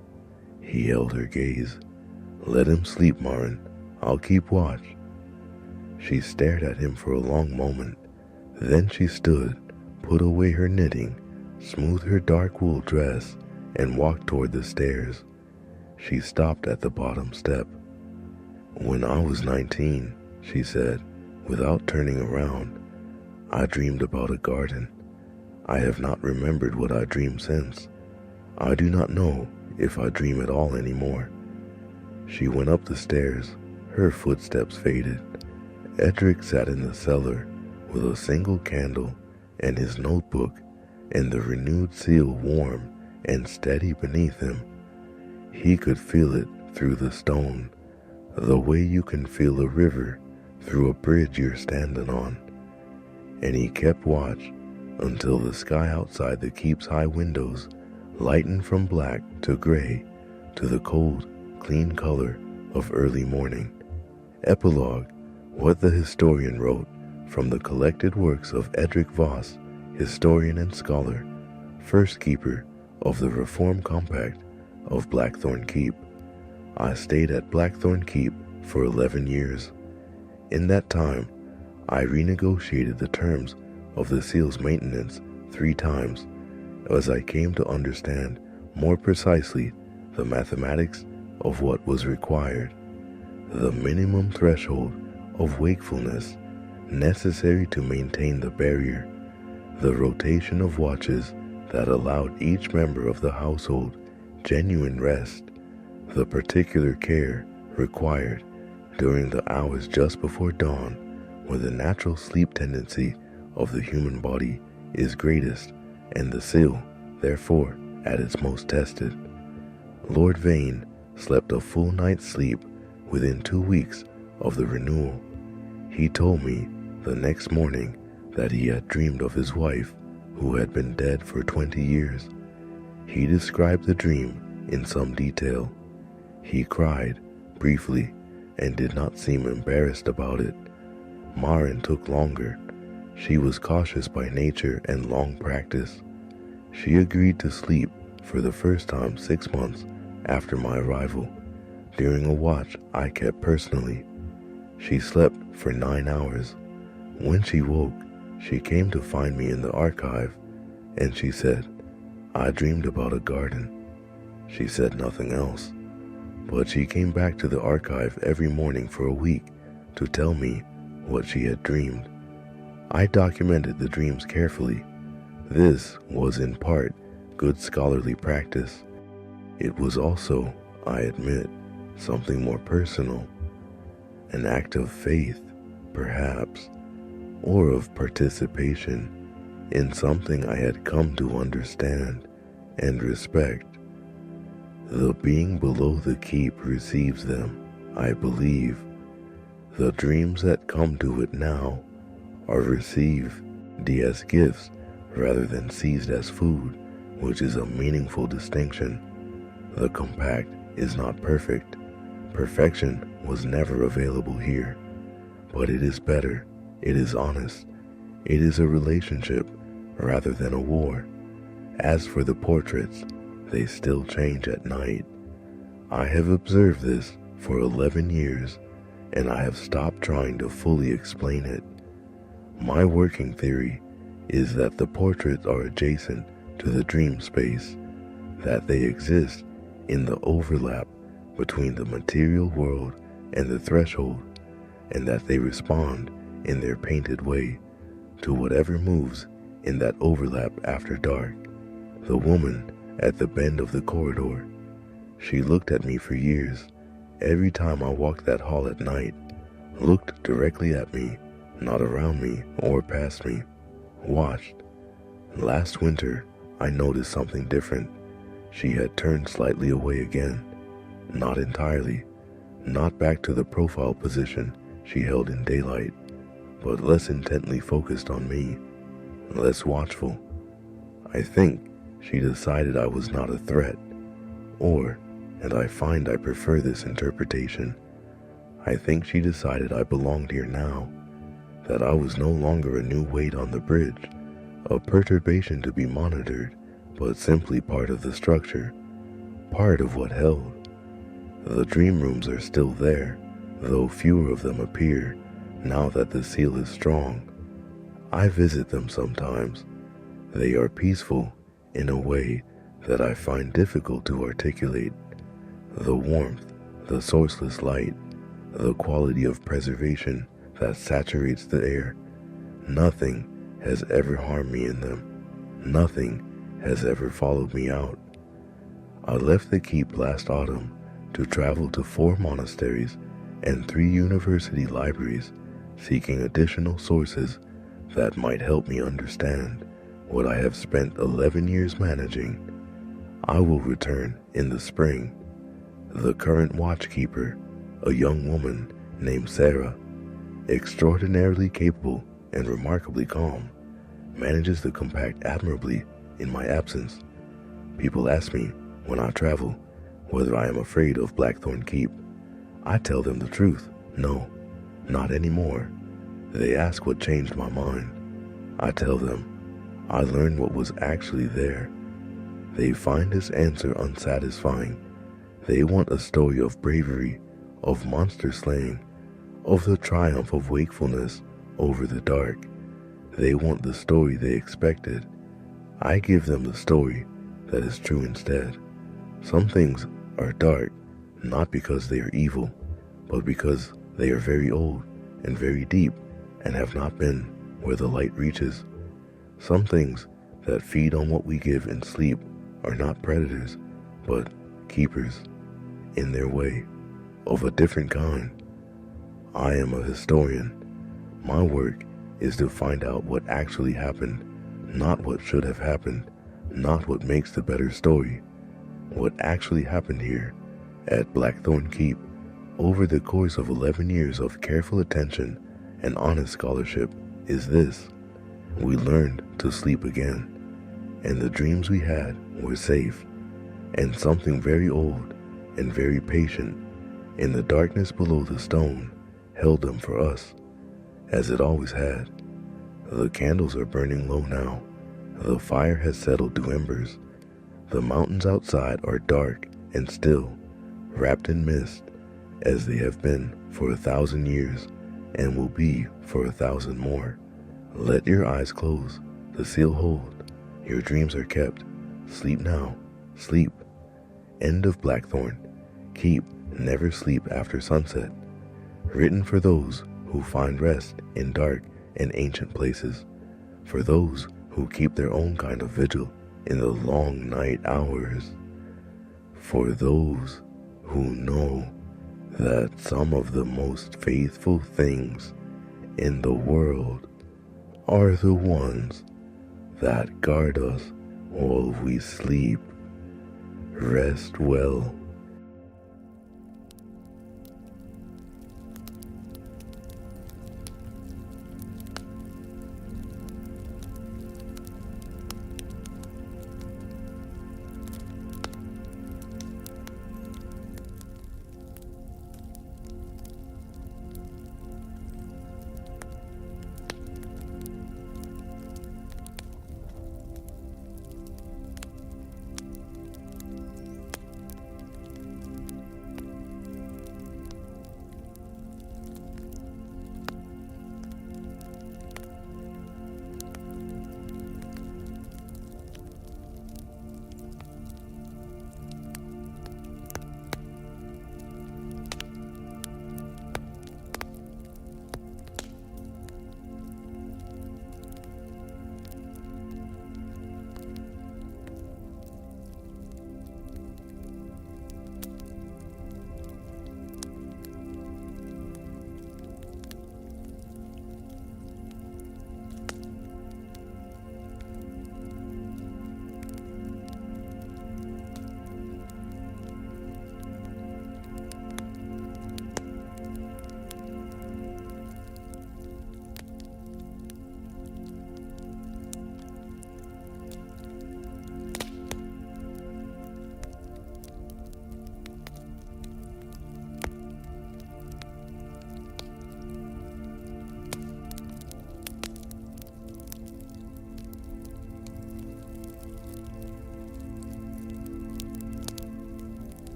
He held her gaze. Let him sleep, Marin. I'll keep watch. She stared at him for a long moment. Then she stood, put away her knitting, smoothed her dark wool dress, and walked toward the stairs. She stopped at the bottom step. When I was 19, she said, without turning around, I dreamed about a garden. I have not remembered what I dreamed since. I do not know if I dream at all anymore. She went up the stairs. Her footsteps faded. Edric sat in the cellar with a single candle and his notebook and the renewed seal warm and steady beneath him. He could feel it through the stone, the way you can feel a river through a bridge you're standing on. And he kept watch until the sky outside the keep's high windows lightened from black to gray to the cold, clean color of early morning. Epilogue: what the historian wrote from the collected works of Edric Voss, historian and scholar, first keeper of the Reform Compact of Blackthorn Keep. I stayed at Blackthorn Keep for 11 years. In that time, I renegotiated the terms of the seal's maintenance 3 times as I came to understand more precisely the mathematics of what was required, the minimum threshold of wakefulness necessary to maintain the barrier, the rotation of watches that allowed each member of the household genuine rest, the particular care required during the hours just before dawn when the natural sleep tendency of the human body is greatest and the seal, therefore, at its most tested. Lord Vane slept a full night's sleep within 2 weeks of the renewal. He told me the next morning that he had dreamed of his wife, who had been dead for 20 years. He described the dream in some detail. He cried briefly, and did not seem embarrassed about it. Marin took longer. She was cautious by nature and long practice. She agreed to sleep for the first time 6 months after my arrival, during a watch I kept personally. She slept for 9 hours. When she woke, she came to find me in the archive, and she said, "I dreamed about a garden." She said nothing else, but she came back to the archive every morning for a week to tell me what she had dreamed. I documented the dreams carefully. This was in part good scholarly practice. It was also, I admit, something more personal, an act of faith, perhaps, or of participation in something I had come to understand and respect. The being below the keep receives them, I believe. The dreams that come to it now are received as gifts rather than seized as food, which is a meaningful distinction. The compact is not perfect. Perfection was never available here, but it is better, it is honest, it is a relationship rather than a war. As for the portraits, they still change at night. I have observed this for 11 years, and I have stopped trying to fully explain it. My working theory is that the portraits are adjacent to the dream space, that they exist in the overlap between the material world and the threshold, and that they respond in their painted way to whatever moves in that overlap after dark. The woman at the bend of the corridor, she looked at me for years. Every time I walked that hall at night, looked directly at me, not around me or past me, watched. Last winter, I noticed something different. She had turned slightly away again, not entirely, not back to the profile position she held in daylight, but less intently focused on me, less watchful. I think she decided I was not a threat, or, and I find I prefer this interpretation, I think she decided I belonged here now, that I was no longer a new weight on the bridge, a perturbation to be monitored, but simply part of the structure, part of what held. The dream rooms are still there, though fewer of them appear now that the seal is strong. I visit them sometimes. They are peaceful in a way that I find difficult to articulate. The warmth, the sourceless light, the quality of preservation that saturates the air. Nothing has ever harmed me in them. Nothing has ever followed me out. I left the keep last autumn to travel to 4 monasteries and 3 university libraries, seeking additional sources that might help me understand what I have spent 11 years managing. I will return in the spring. The current watchkeeper, a young woman named Sarah, extraordinarily capable and remarkably calm, manages the compact admirably in my absence. People ask me, when I travel, whether I am afraid of Blackthorn Keep. I tell them the truth. No, not anymore. They ask what changed my mind. I tell them, I learned what was actually there. They find this answer unsatisfying. They want a story of bravery, of monster slaying, of the triumph of wakefulness over the dark. They want the story they expected. I give them the story that is true instead. Some things are dark, not because they are evil, but because they are very old and very deep and have not been where the light reaches. Some things that feed on what we give in sleep are not predators, but keepers, in their way, of a different kind. I am a historian. My work is to find out what actually happened, not what should have happened, not what makes the better story. What actually happened here at Blackthorn Keep over the course of 11 years of careful attention and honest scholarship is this. We learned to sleep again, and the dreams we had were safe, and something very old and very patient and the darkness below the stone held them for us, as it always had. The candles are burning low now. The fire has settled to embers. The mountains outside are dark and still, wrapped in mist, as they have been for 1,000 years and will be for 1,000 more. Let your eyes close, the seal hold. Your dreams are kept. Sleep now, sleep. End of Blackthorn Keep, never sleep after sunset. Written for those who find rest in dark and ancient places, for those who keep their own kind of vigil in the long night hours, for those who know that some of the most faithful things in the world are the ones that guard us while we sleep. Rest well.